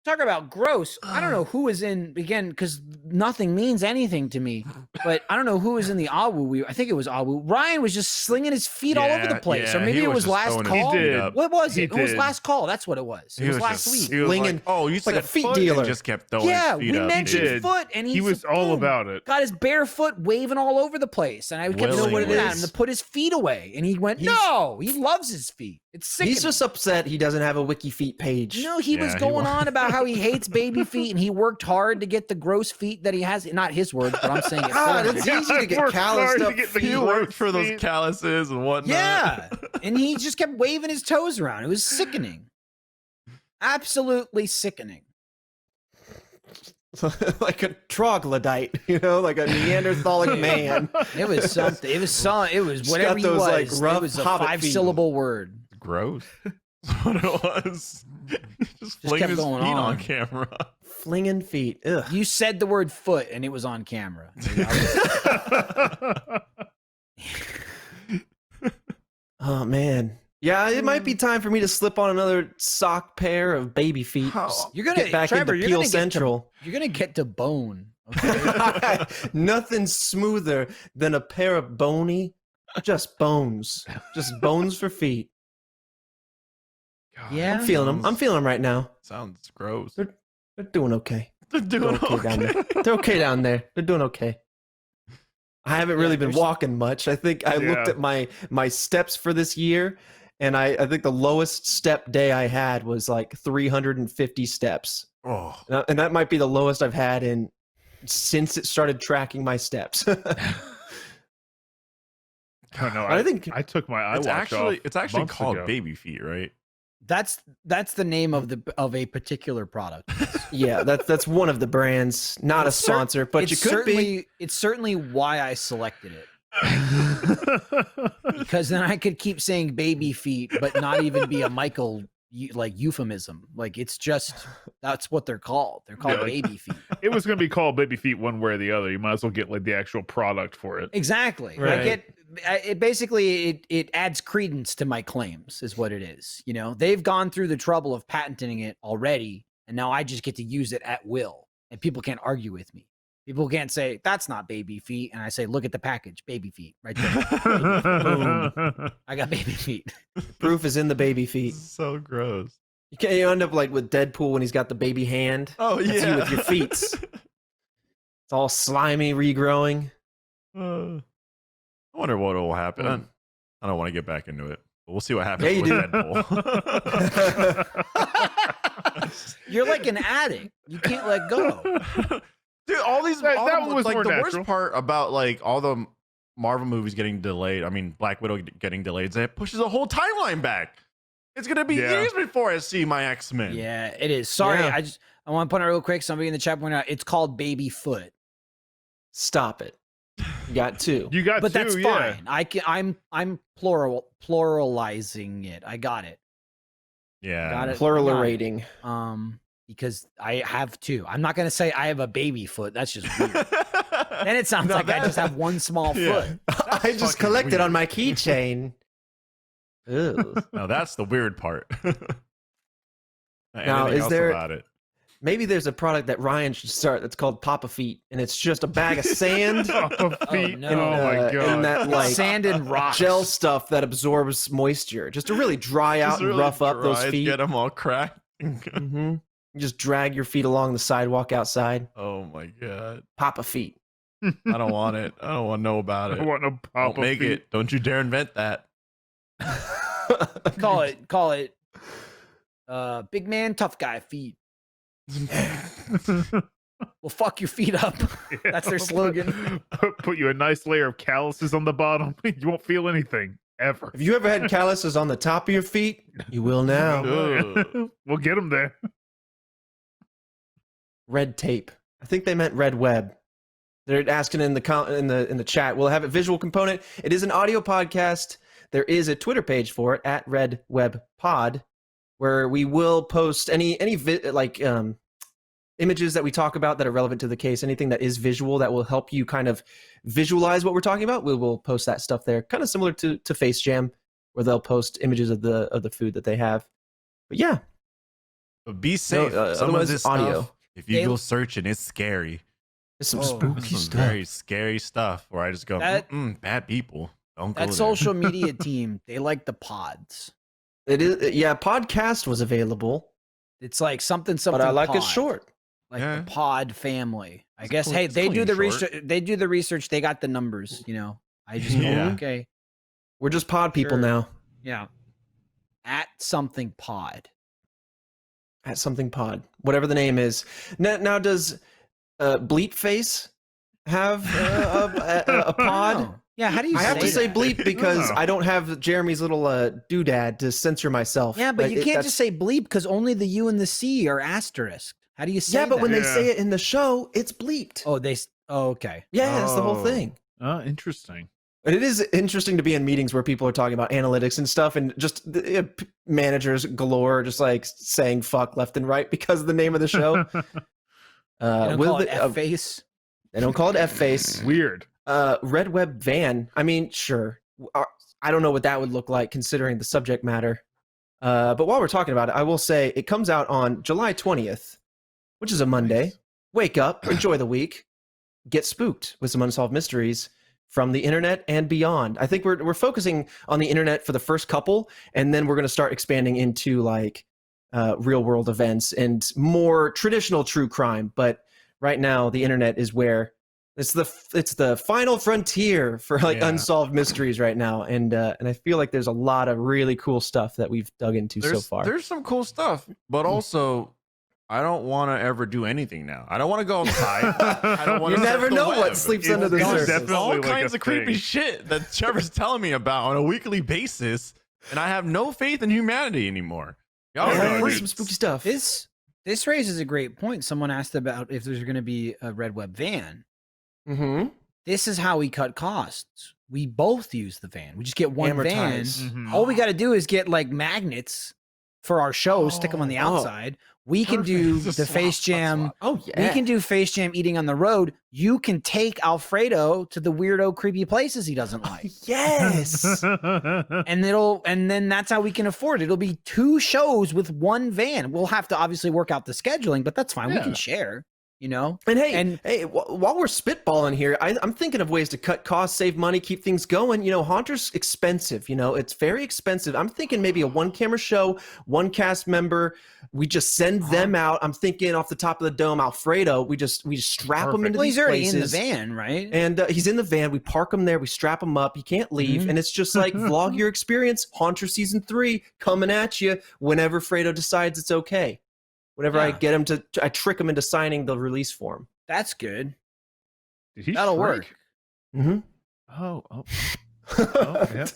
Talk about gross. I don't know who is in again because nothing means anything to me. But I don't know who was in the Awu. I think it was Awu. Ryan was just slinging his feet all over the Yeah, place, yeah, or maybe he it was was just last throwing his call. feet up. What was He it? It was did. last call. That's what it was. It He was was last just- week. He was Flinging- like, oh, you like said a feet foot, dealer. and just kept throwing Yeah, his feet we up. mentioned did. foot, and He was all about it. Got his bare foot waving all over the place, and I kept Willingly. screaming at him to put his feet away, and he went, He's- "No, he loves his feet. It's sick." He's just upset he doesn't have a wiki feet page. No, he was Yeah, he going wa- on about how he hates baby feet and he worked hard to get the gross feet that he has. Not his words, but I'm saying it. God, for him. it's easy to get Worked calloused hard to up get the He feet. worked for those feet. calluses and whatnot. Yeah, and he just kept waving his toes around. It was sickening, absolutely sickening. Like a troglodyte, you know, like a Neanderthalic man. It was something. It was Just whatever got he those, was. like, It rough was a hobbit feet. 5-syllable word. Gross. That's what it was. Just flinging kept his going feet on on. camera. Flinging feet. Ugh. You said the word foot, and it was on camera. Oh man. Yeah, it might be time for me to slip on another sock pair of baby feet. How- You're gonna Get back Trevor. into You're Peel gonna Central. You're gonna get to bone. Okay? Nothing smoother than a pair of bony, just bones for feet. God, Yeah. I'm feeling them. I'm feeling them right now. Sounds gross. They're doing okay. They're doing okay down there. They're okay down there. They're doing okay. I haven't really been there's- walking much. I think I looked Yeah. at my steps for this year, and I think the lowest step day I had was like 350 steps, Oh, and that might be the lowest I've had since it started tracking my steps. I don't know. I think I took my iWatch off. It's actually months called ago. baby feet, right? That's the name of a particular product. yeah, that's one of the brands, not a It's cer- sponsor, but you could be. It's certainly why I selected it. Because then I could keep saying baby feet, but not even be a Michael euphemism. Like it's just that's what they're called. They're called baby feet. It was going to be called baby feet one way or the other. You might as well get like the actual product for it. Exactly. Right. Like it basically it adds credence to my claims is what it is. You know, they've gone through the trouble of patenting it already, and now I just get to use it at will, and people can't argue with me. People can't say that's not baby feet, and I say, look at the package, baby feet, right there. Boom. I got baby feet. Proof is in the baby feet. So gross. You end up like with Deadpool when he's got the baby hand. Oh That's yeah, you with your feet. It's all slimy, regrowing. I wonder what will happen. I don't want to get back into it, but we'll see what happens Yeah, you with do. Deadpool. You're like an addict. You can't let go. Dude, all these That was like more the natural. worst part about like all the Marvel movies getting delayed. I mean, Black Widow getting delayed. It pushes the whole timeline back. It's gonna be years before I see my X-Men. Yeah, it is. Sorry, Yeah. I want to point out real quick. Somebody in the chat pointed out it's called baby foot, Stop it. You got two. You got but two, that's yeah. fine. I'm pluralizing it. I got it. Yeah. Got it. Pluralating. Because I have two. I'm not gonna say I have a baby foot. That's just weird. Then it sounds like I just have one small Yeah. foot. I just fucking collected weird. on my keychain. Ew. No, that's the weird part. Now, Anything is else there- about it? Maybe there's a product that Ryan should start that's called Papa Feet, and it's just a bag of sand Feet. no. Oh my and god. that like Sand and rocks. gel stuff that absorbs moisture, just to really dry out Just and really rough up those dry, feet. Get them all cracked. Mm-hmm. You just drag your feet along the sidewalk outside. Oh my god. Papa Feet. I don't want it. I don't want to know about it. I want no Don't Papa make feet. it. Don't you dare invent that. Call it. Big man, tough guy feet. Well, fuck your feet up. That's their slogan. Put you a nice layer of calluses on the bottom. You won't feel anything ever. Have you ever had calluses on the top of your feet? You will now. Ugh. We'll get them there. Red tape. I think they meant red web. They're asking in the chat. We'll have a visual component. It is an audio podcast. There is a Twitter page for it at Red Web Pod, where we will post any images that we talk about that are relevant to the case. Anything that is visual that will help you kind of visualize what we're talking about. We will post that stuff there, kind of similar to Face Jam, where they'll post images of the food that they have. But yeah, But be safe. Some of otherwise this audio. stuff, if you go searching, it's scary. there's some Oh, spooky There's some stuff. very scary stuff where I just go, That- bad people. Don't go That there. social media team, they like the pods. It is, yeah. Podcast was available, It's like something. but I like pod. it short. Like Yeah. the pod family. I It's guess. clean- Hey, it's they do clean the short. research. They do the research. They got the numbers. You know. I just go, Yeah. okay. We're just pod people Sure. now. Yeah. At something pod. At something pod, whatever the name is. Now does Bleep Face have a pod? Oh. Yeah. How do you? I have to say that? bleep because No. I don't have Jeremy's little doodad to censor myself. Yeah, but you can't that's- just say bleep because only the U and the C are asterisked. How do you say? Yeah, but when that? they Yeah. say it in the show, it's bleeped. Oh, Oh, okay. Yeah, that's the whole Oh. thing. Interesting. And it is interesting to be in meetings where people are talking about analytics and stuff, and just managers galore just like saying fuck left and right because of the name of the show. They don't will call it the- F face. they don't call it F face. Weird. Red Web Van. I mean, sure. I don't know what that would look like considering the subject matter. But while we're talking about it, I will say it comes out on July 20th, which is a Monday. Nice. Wake up, enjoy the week, get spooked with some unsolved mysteries from the internet and beyond. I think we're focusing on the internet for the first couple, and then we're going to start expanding into like real world events and more traditional true crime. But right now, the internet is where it's the final frontier for like Yeah. unsolved mysteries right now, and I feel like there's a lot of really cool stuff that we've dug into so far. There's some cool stuff, but also I don't want to ever do anything now. I don't want to go outside. I don't want You to never know what sleeps under the It's surface. definitely all like kinds a of creepy thing. shit that Trevor's telling me about on a weekly basis, and I have no faith in humanity anymore. Y'all Yeah, are What dude. is some spooky stuff? This raises a great point. Someone asked about if there's going to be a red web van. Mm-hmm. This is how we cut costs. We both use the van. We just get one van. Amortize. Mhm. All we got to do is get like magnets for our shows, stick them on the Oh. outside. We can do Just the swap, Face swap, Jam. swap. Oh yeah. We can do Face Jam eating on the road. You can take Alfredo to the weirdo, creepy places he doesn't like. Yes. And then that's how we can afford it. It'll be 2 shows with 1 van. We'll have to obviously work out the scheduling, but that's fine. We Yeah. can share, you know? And hey, And- while we're spitballing here, I'm thinking of ways to cut costs, save money, keep things going. You know, Haunter's expensive. You know, it's very expensive. I'm thinking maybe a 1-camera show, 1 cast member. We just send them out. I'm thinking off the top of the dome, Alfredo. We just strap him Perfect. into Well, these he's already places. in the van, right? And he's in the van. We park him there. We strap him up. He can't leave. Mhm. And it's just like vlog your experience. Haunter season 3 coming at you whenever Fredo decides it's okay. Whenever I Yeah. get him I trick him into signing the release form. That's good. Did he That'll shrink? work. Mm-hmm. Oh, yeah.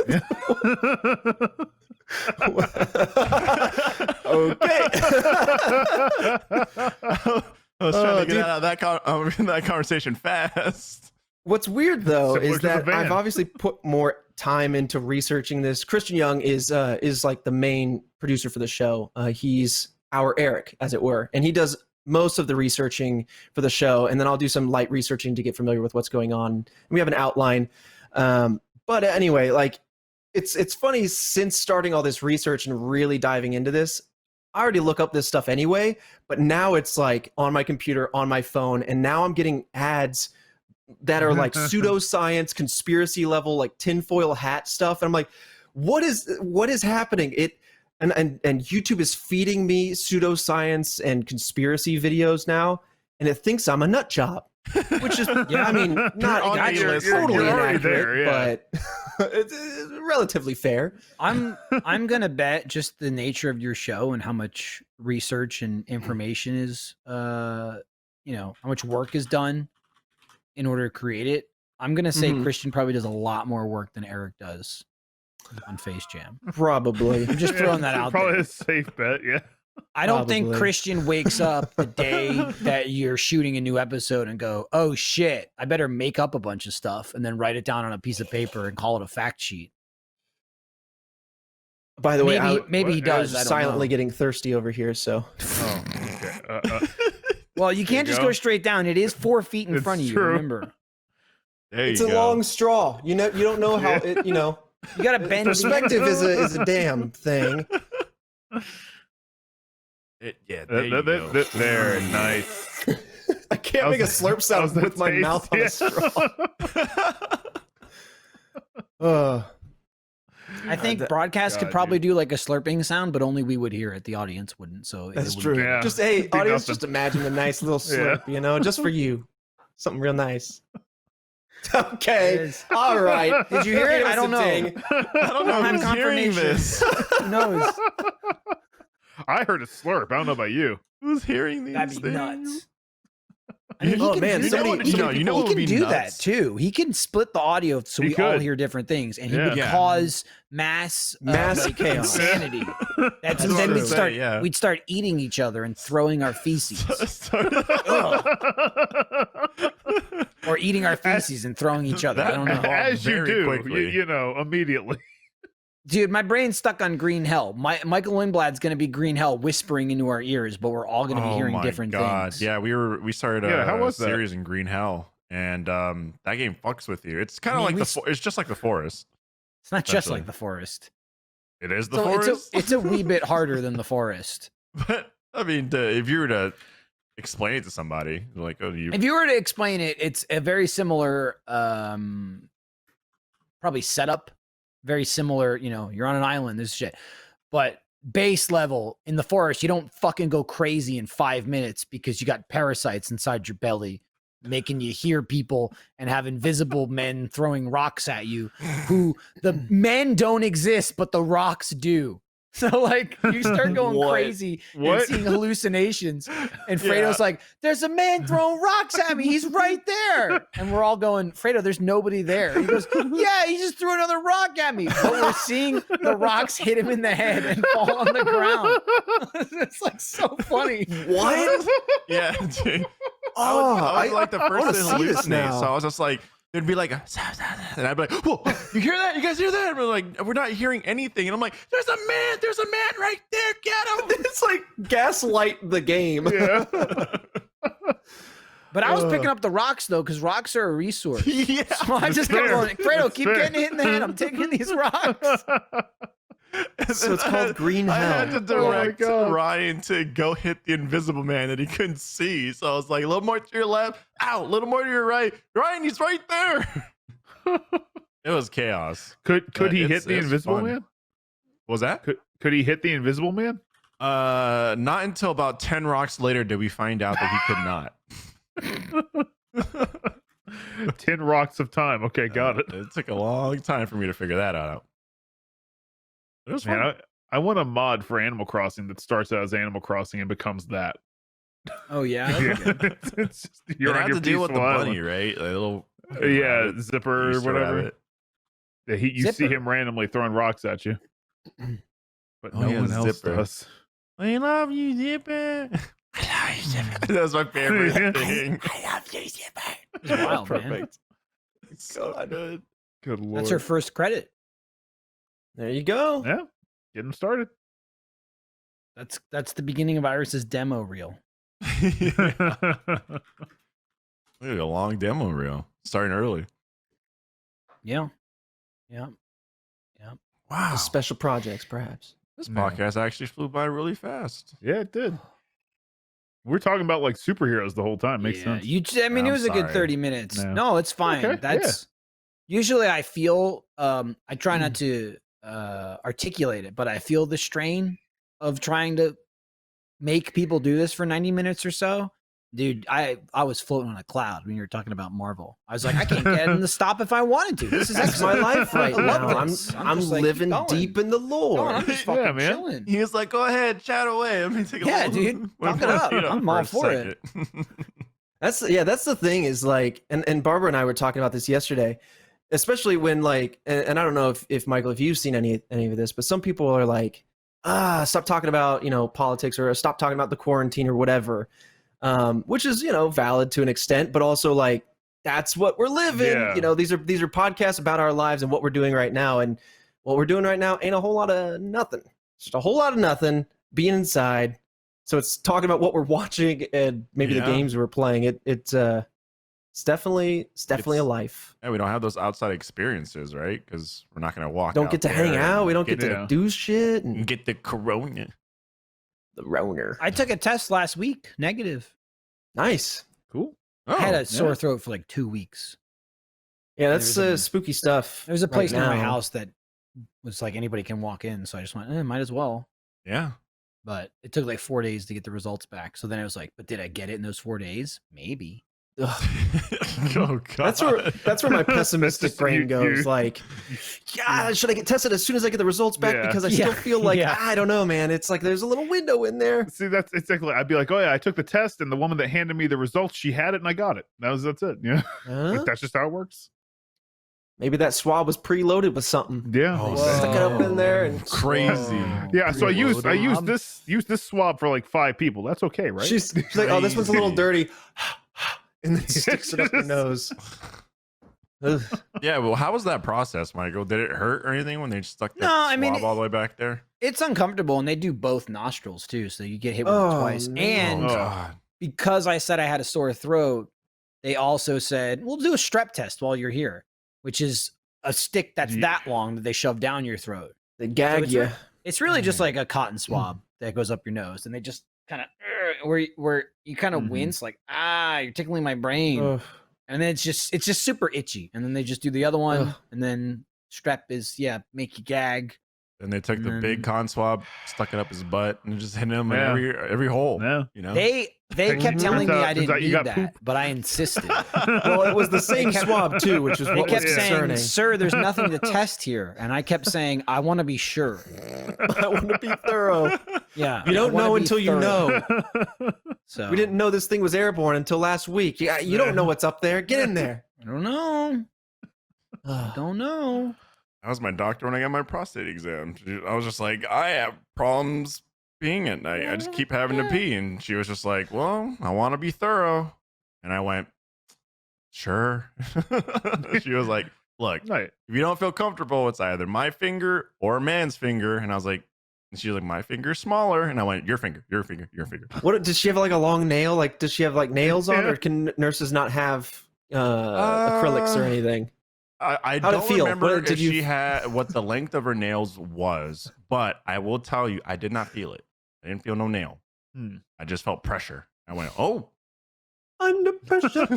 Okay. I was trying to dude. get out of that conversation fast. What's weird though Similar is to the that van. I've obviously put more time into researching this. Christian Young is like the main producer for the show. He's our Eric, as it were, and he does most of the researching for the show. And then I'll do some light researching to get familiar with what's going on. And we have an outline. But anyway, like it's funny, since starting all this research and really diving into this, I already look up this stuff anyway, but now it's like on my computer, on my phone, and now I'm getting ads that are like pseudoscience, conspiracy level, like tinfoil hat stuff. And I'm like, what is happening? And YouTube is feeding me pseudoscience and conspiracy videos now, and it thinks I'm a nut job. Which is, yeah, I mean, not on exactly A-list. totally You're already inaccurate, there, yeah. but it's relatively fair. I'm gonna bet just the nature of your show and how much research and information is how much work is done in order to create it. I'm gonna say Mhm. Christian probably does a lot more work than Eric does on Face Jam. Probably. I'm just throwing that out Probably there. a safe bet, yeah. I don't think Probably. Christian wakes up the day that you're shooting a new episode and go, "Oh shit, I better make up a bunch of stuff and then write it down on a piece of paper and call it a fact sheet." By the way, Maybe he what? I does. was I don't silently know. getting thirsty over here, so Oh, okay. Well, you can't you just go. go straight down. It is 4 feet in It's front of you. true. Remember, There it's you a go. long straw. You don't know how it. You know, you got to bend. perspective is a damn thing. There you go. There, nice. I can't That make a was- slurp that sound was the with my taste, mouth on yeah. a straw. I think that- broadcast could God, probably do like a slurping sound, but only we would hear it. The audience wouldn't. So it That's wouldn't true. get- Yeah. Just hey, It'd be audience, nothing. just imagine a nice little Yeah. slurp, just for you, something real nice. It Okay, is. all right. Did you hear it? I don't know. I don't know have who's hearing confirmation. this. Who knows? I heard a slurp. I don't know about you. Who's hearing these That'd be things? nuts. Oh, man, do somebody- that. He somebody can, know he what would can be do nuts? that too. He can split the audio so He we all could. hear different things, and he Yeah. would Yeah. cause mass chaos. insanity. That's And what then I we'd was start saying, yeah. we'd start eating each other and throwing our feces, or eating our feces and throwing each other. I don't know. As you Very do, quickly. immediately. Dude, my brain's stuck on Green Hell. Michael Lindblad's going to be Green Hell whispering into our ears, but we're all going to be hearing different things. Yeah, we started Yeah, how a was that? series in Green Hell, and that game fucks with you. It's kind of like it's just like the forest. It's not just Essentially. like the forest. It is the So forest. it's a wee bit harder than the forest. But I mean, if you were to explain it to somebody, like, oh, you If you were to explain it, it's a very similar, probably setup. Very similar, you're on an island, this shit. But base level in the forest, you don't fucking go crazy in 5 minutes because you got parasites inside your belly, making you hear people and have invisible men throwing rocks at you, who the men don't exist, but the rocks do. So like you start going What? crazy and What? seeing hallucinations. And Fredo's like, there's a man throwing rocks at me. He's right there. And we're all going, Fredo, there's nobody there. He goes, yeah, he just threw another rock at me. But we're seeing the rocks hit him in the head and fall on the ground. It's like so funny. What? Yeah, dude. Oh, I was like the wanna first to see this hallucinate. now. So I was just like, it'd be like, and I'd be like, whoa, you hear that? You guys hear that? And we're like, we're not hearing anything. And I'm like, there's a man right there. Get him. It's like gaslight the game. Yeah. But I was picking up the rocks though, because rocks are a resource. Yeah. So I just kept fair. going, Fredo, That's keep fair. getting hit in the head. I'm taking these rocks. So it's called green I had hell. to Oh my direct God. Ryan to go hit the invisible man that he couldn't see. So I was like, a little more to your left, ow, a little more to your right. Ryan, he's right there. It was chaos. Could he It's- hit the it's Invisible fun. Man? Was that? Could he hit the Invisible Man? Not until about 10 rocks later did we find out that he could not. 10 rocks of time. Okay, got it. It took a long time for me to figure that out. It was fun. Man, I want a mod for Animal Crossing that starts out as Animal Crossing and becomes that. Oh yeah. Yeah. that'd be good. It's just, you you're on have your to deal with the peaceful bunny, island. right? The little Yeah, rabbit, Zipper or Easter whatever. rabbit. Yeah, you see Zipper. him randomly throwing rocks at you. But Oh, no yeah, one else Zipper. does. I love you, Zipper. I love you, Zipper. That's my favorite thing. I love you, Zipper. It's wild, man. Perfect. It's so good. Good lord. That's her first credit. There you go. Yeah, get him started. That's the beginning of Iris's demo reel. Look at a long demo reel. Starting early. Yeah. Yeah. Wow. Special projects, perhaps. This Yeah. podcast actually flew by really fast. Yeah, it did. We're talking about like superheroes the whole time. Makes Yeah, sense. I mean, it I'm was a good sorry. 30 minutes. No. No, it's fine. Okay, That's usually I feel I try Mm. not to articulate it, but I feel the strain of trying to make people do this for 90 minutes or so. Dude, I was floating on a cloud when you were talking about Marvel. I was like, I can't get in the stop if I wanted to. This is That's my excellent. life right I love now. this. I'm just like, keep living going. deep in the No, lore. I'm just Yeah, fucking man. chilling. He was like, go ahead, chat away. Let me take a Yeah, little- dude. went Talk it my up. feet I'm for all a for it. second. That's the thing is like, and Barbara and I were talking about this yesterday, especially when like, and I don't know if Michael, if you've seen any of this, but some people are like, stop talking about, politics, or stop talking about the quarantine or whatever. Which is, valid to an extent, but also like, that's what we're living. Yeah. These are podcasts about our lives and what we're doing right now. And what we're doing right now ain't a whole lot of nothing. It's just a whole lot of nothing, being inside. So it's talking about what we're watching and maybe the Yeah. games we're playing. It's definitely It's- a life. Yeah, we don't have those outside experiences, right? Because we're not going to walk. Don't out get to there hang out. and We don't get to Yeah. do shit and and get the corona. the roner. I took a test last week, negative. Nice. Cool. Oh, I had a yeah. sore throat for like 2 weeks. Yeah, that's There's a- spooky stuff. There's a right place near my now. house that was like anybody can walk in, so I just went, might as well. yeah. But it took like 4 days to get the results back. So then I was like, but did I get it in those 4 days? Maybe. Ugh. Oh god. That's where my pessimistic just brain you- goes. you- Like, yeah, should I get tested as soon as I get the results back? Yeah. Because I still Yeah. feel like Yeah. I don't know, man. It's like there's a little window in there. See, that's exactly. I'd be like, oh yeah, I took the test, and the woman that handed me the results, she had it, and I got it. That's it. Yeah, Huh? like, that's just how it works. Maybe that swab was preloaded with something. Yeah. Oh, They stuck it up in there and Crazy. Whoa. Yeah, so I used Swab. this swab for like 5 people. That's okay, right? she's like, oh, this one's a little Crazy. dirty, and then sticks it up your nose. Ugh. Yeah, well, how was that process, Michael? Did it hurt or anything when they stuck that No, I mean, swab all the way back there? It's uncomfortable, and they do both nostrils too, so you get hit with it Oh, twice. no. And Oh, Oh. god. because I said I had a sore throat, they also said, we'll do a strep test while you're here, which is a stick that's Yeah. that long that they shove down your throat. They gag it's you. re- It's really just like a cotton swab that goes up your nose, and they just kind of where you kind of Mhm. wince, like you're tickling my brain, Ugh. and then it's just super itchy, and then they just do the other one, Ugh. and then strep is make you gag. And they took the And big then- con swab, stuck it up his butt, and just hit him in Yeah. every hole. Yeah. You know? They They kept telling me I turns didn't out you need got that, poop. but I insisted. Well, it was the same swab too, which was They what was kept saying, concerning. "Sir, there's nothing to test here," and I kept saying, "I want to be sure." I want to be thorough. Yeah, You I don't wanna know be until you thorough. know. So We didn't know this thing was airborne until last week. You don't know what's up there. Get in there. I don't know. I don't know. That was my doctor when I got my prostate exam. I was just like, I have problems peeing at night. I just keep having to pee. And she was just like, well, I want to be thorough. And I went, sure. She was like, look, Right. if you don't feel comfortable, it's either my finger or a man's finger. And I was like, and she was like, my finger's smaller. And I went, your finger, your finger, your finger. What does she have like a long nail? Like, does she have like nails on, or can nurses not have acrylics or anything? I How'd it don't feel? remember What did if you- she had what the length of her nails was, but I will tell you, I did not feel it. I didn't feel no nail. I just felt pressure. I went, oh, Under pressure.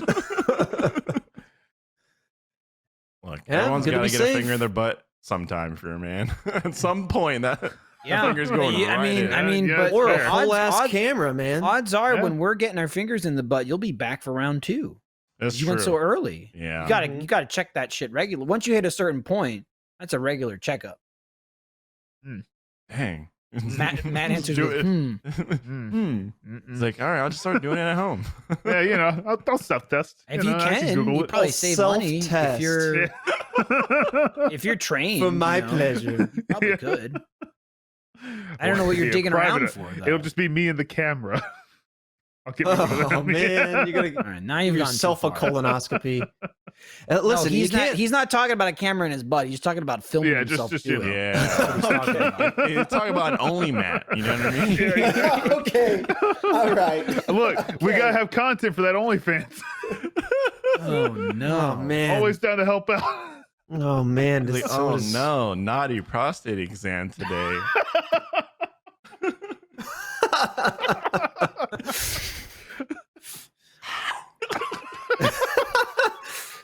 look, Yeah, everyone's good to got to be get safe. a finger in their butt sometime for a man. At some point, that finger's going I right mean, in. I mean, Yeah, but Or a fair. whole ass odds, camera, man. odds are Yeah. when we're getting our fingers in the butt, you'll be back for round 2. That's You true. went so early. Yeah. You gotta check that shit regular. Once you hit a certain point, that's a regular checkup. Dang. Matt answers Do with, it. Mm. It's like, all right, I'll just start doing it at home. Yeah, you know, I'll self-test. If you know, I can, Google you it. probably I'll save money self-test. if you're Yeah. if you're trained For my you know, pleasure. you probably Yeah. could. I don't know what you're Yeah, digging private- around for. Though. It'll just be me and the camera. I'll get one of Oh them. man, you're all gonna right. Now give you've gone yourself too a far. colonoscopy. No, Listen, he's you not. can't. He's not talking about a camera in his butt. He's talking about filming Yeah, himself. just, do you know. it. Yeah. Okay. He's talking about an only Matt. You know what I mean? Okay. All right. Look, we gotta have content for that OnlyFans. Oh no, Oh man. Always down to help out. Oh man. He's like, so oh does- no, naughty prostate exam today.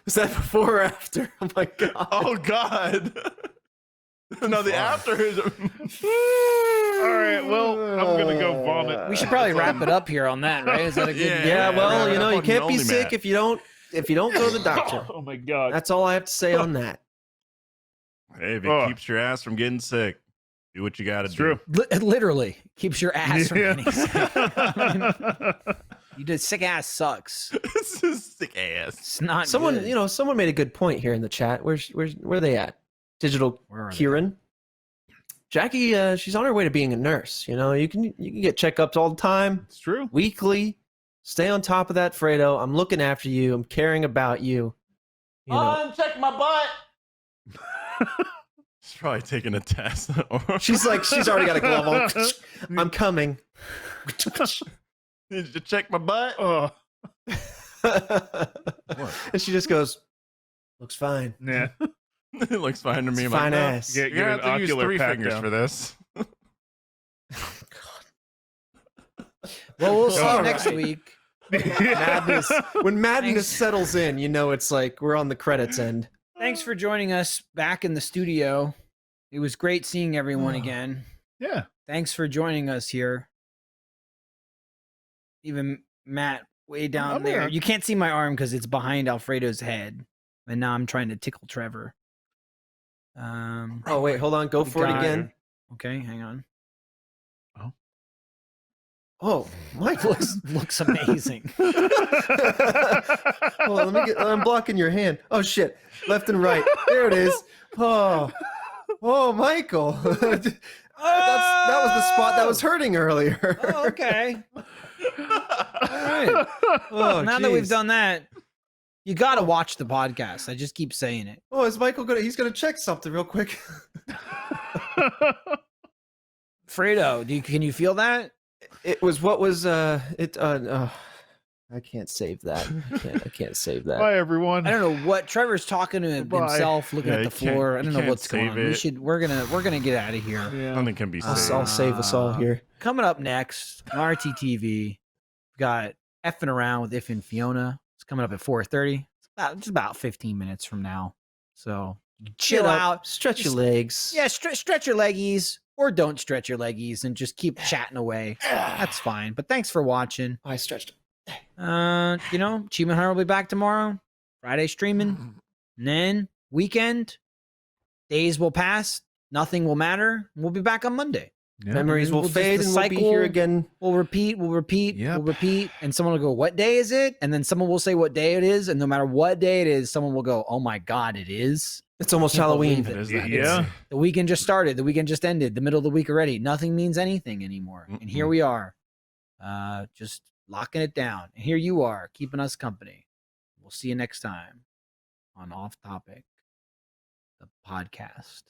Is that before or after? Oh my god. Oh God. No, the after is. All right, well, I'm gonna go vomit. we should probably wrap it up here on that, right? Is that a good? Yeah. Yeah, well, Yeah, you know, you fucking can't be only sick Matt. if you don't go to the doctor. Oh my god. That's all I have to say on that. Hey, if it Oh. keeps your ass from getting sick, do what you got to It's do. true. Literally keeps your ass from Yeah. getting sick. You did sick ass sucks. This is sick ass. It's not Someone, good. you know, someone made a good point here in the chat. Where are they at? Digital Where are they? Kieran. Jackie, she's on her way to being a nurse. You know, you can get checkups all the time, It's true. weekly. Stay on top of that, Fredo. I'm looking after you. I'm caring about you. You know, Check my butt. She's probably taking a test. she's already got a glove on. I'm coming. Did you check my butt? Oh, And she just goes, looks fine. yeah. It looks fine to me. It's I'm fine like, no, ass. Get, you're get gonna an have to use ocular 3 pat fingers down. for this. Well, we'll see you All next right. week. Madness. When madness Thanks. settles in, you know it's like we're on the credits end. Thanks for joining us back in the studio. It was great seeing everyone again. Yeah. Thanks for joining us here. Even Matt, way down I'm there. here. You can't see my arm because it's behind Alfredo's head. And now I'm trying to tickle Trevor. Oh wait, hold on. Go for it got- again. Okay, hang on. Oh, Mike Looks amazing. Hold on, I'm blocking your hand. Oh shit. Left and right. There it is. Oh, Michael. That was the spot that was hurting earlier. Oh, okay. All right. Oh, Now that we've jeez. done that, you got to watch the podcast. I just keep saying it. Oh, is Michael gonna? He's gonna check something real quick. Fredo, can you feel that? It was what was it? I can't save that. I can't save that. Bye, everyone. I don't know what Trevor's talking to Bye. himself, looking Yeah, at you the can't- floor. I you don't know can't what's going save on. it. We're gonna get out of here. Yeah. Nothing can be saved. I'll save us all here. Coming up next, on RTTV, we got effing around with If and Fiona. It's coming up at 4:30. It's just about 15 minutes from now. So chill Get up, out. stretch your Just- legs. Yeah, stretch your leggies, or don't stretch your leggies and just keep chatting away. That's fine. But thanks for watching. I stretched. Achievement Hunter will be back tomorrow. Friday streaming. And then weekend. Days will pass. Nothing will matter. We'll be back on Monday. Yeah. Memories will We'll just- fade the and we'll be here cycle again. We'll repeat, Yep. we'll repeat. And someone will go, what day is it? And then someone will say what day it is. And no matter what day it is, someone will go, oh my God, it is. It's almost Can't Halloween. believe It is Yeah. that. Yeah. The weekend just started. The weekend just ended. The middle of the week already. Nothing means anything anymore. And here we are, just locking it down. And here you are, keeping us company. We'll see you next time on Off Topic, the podcast.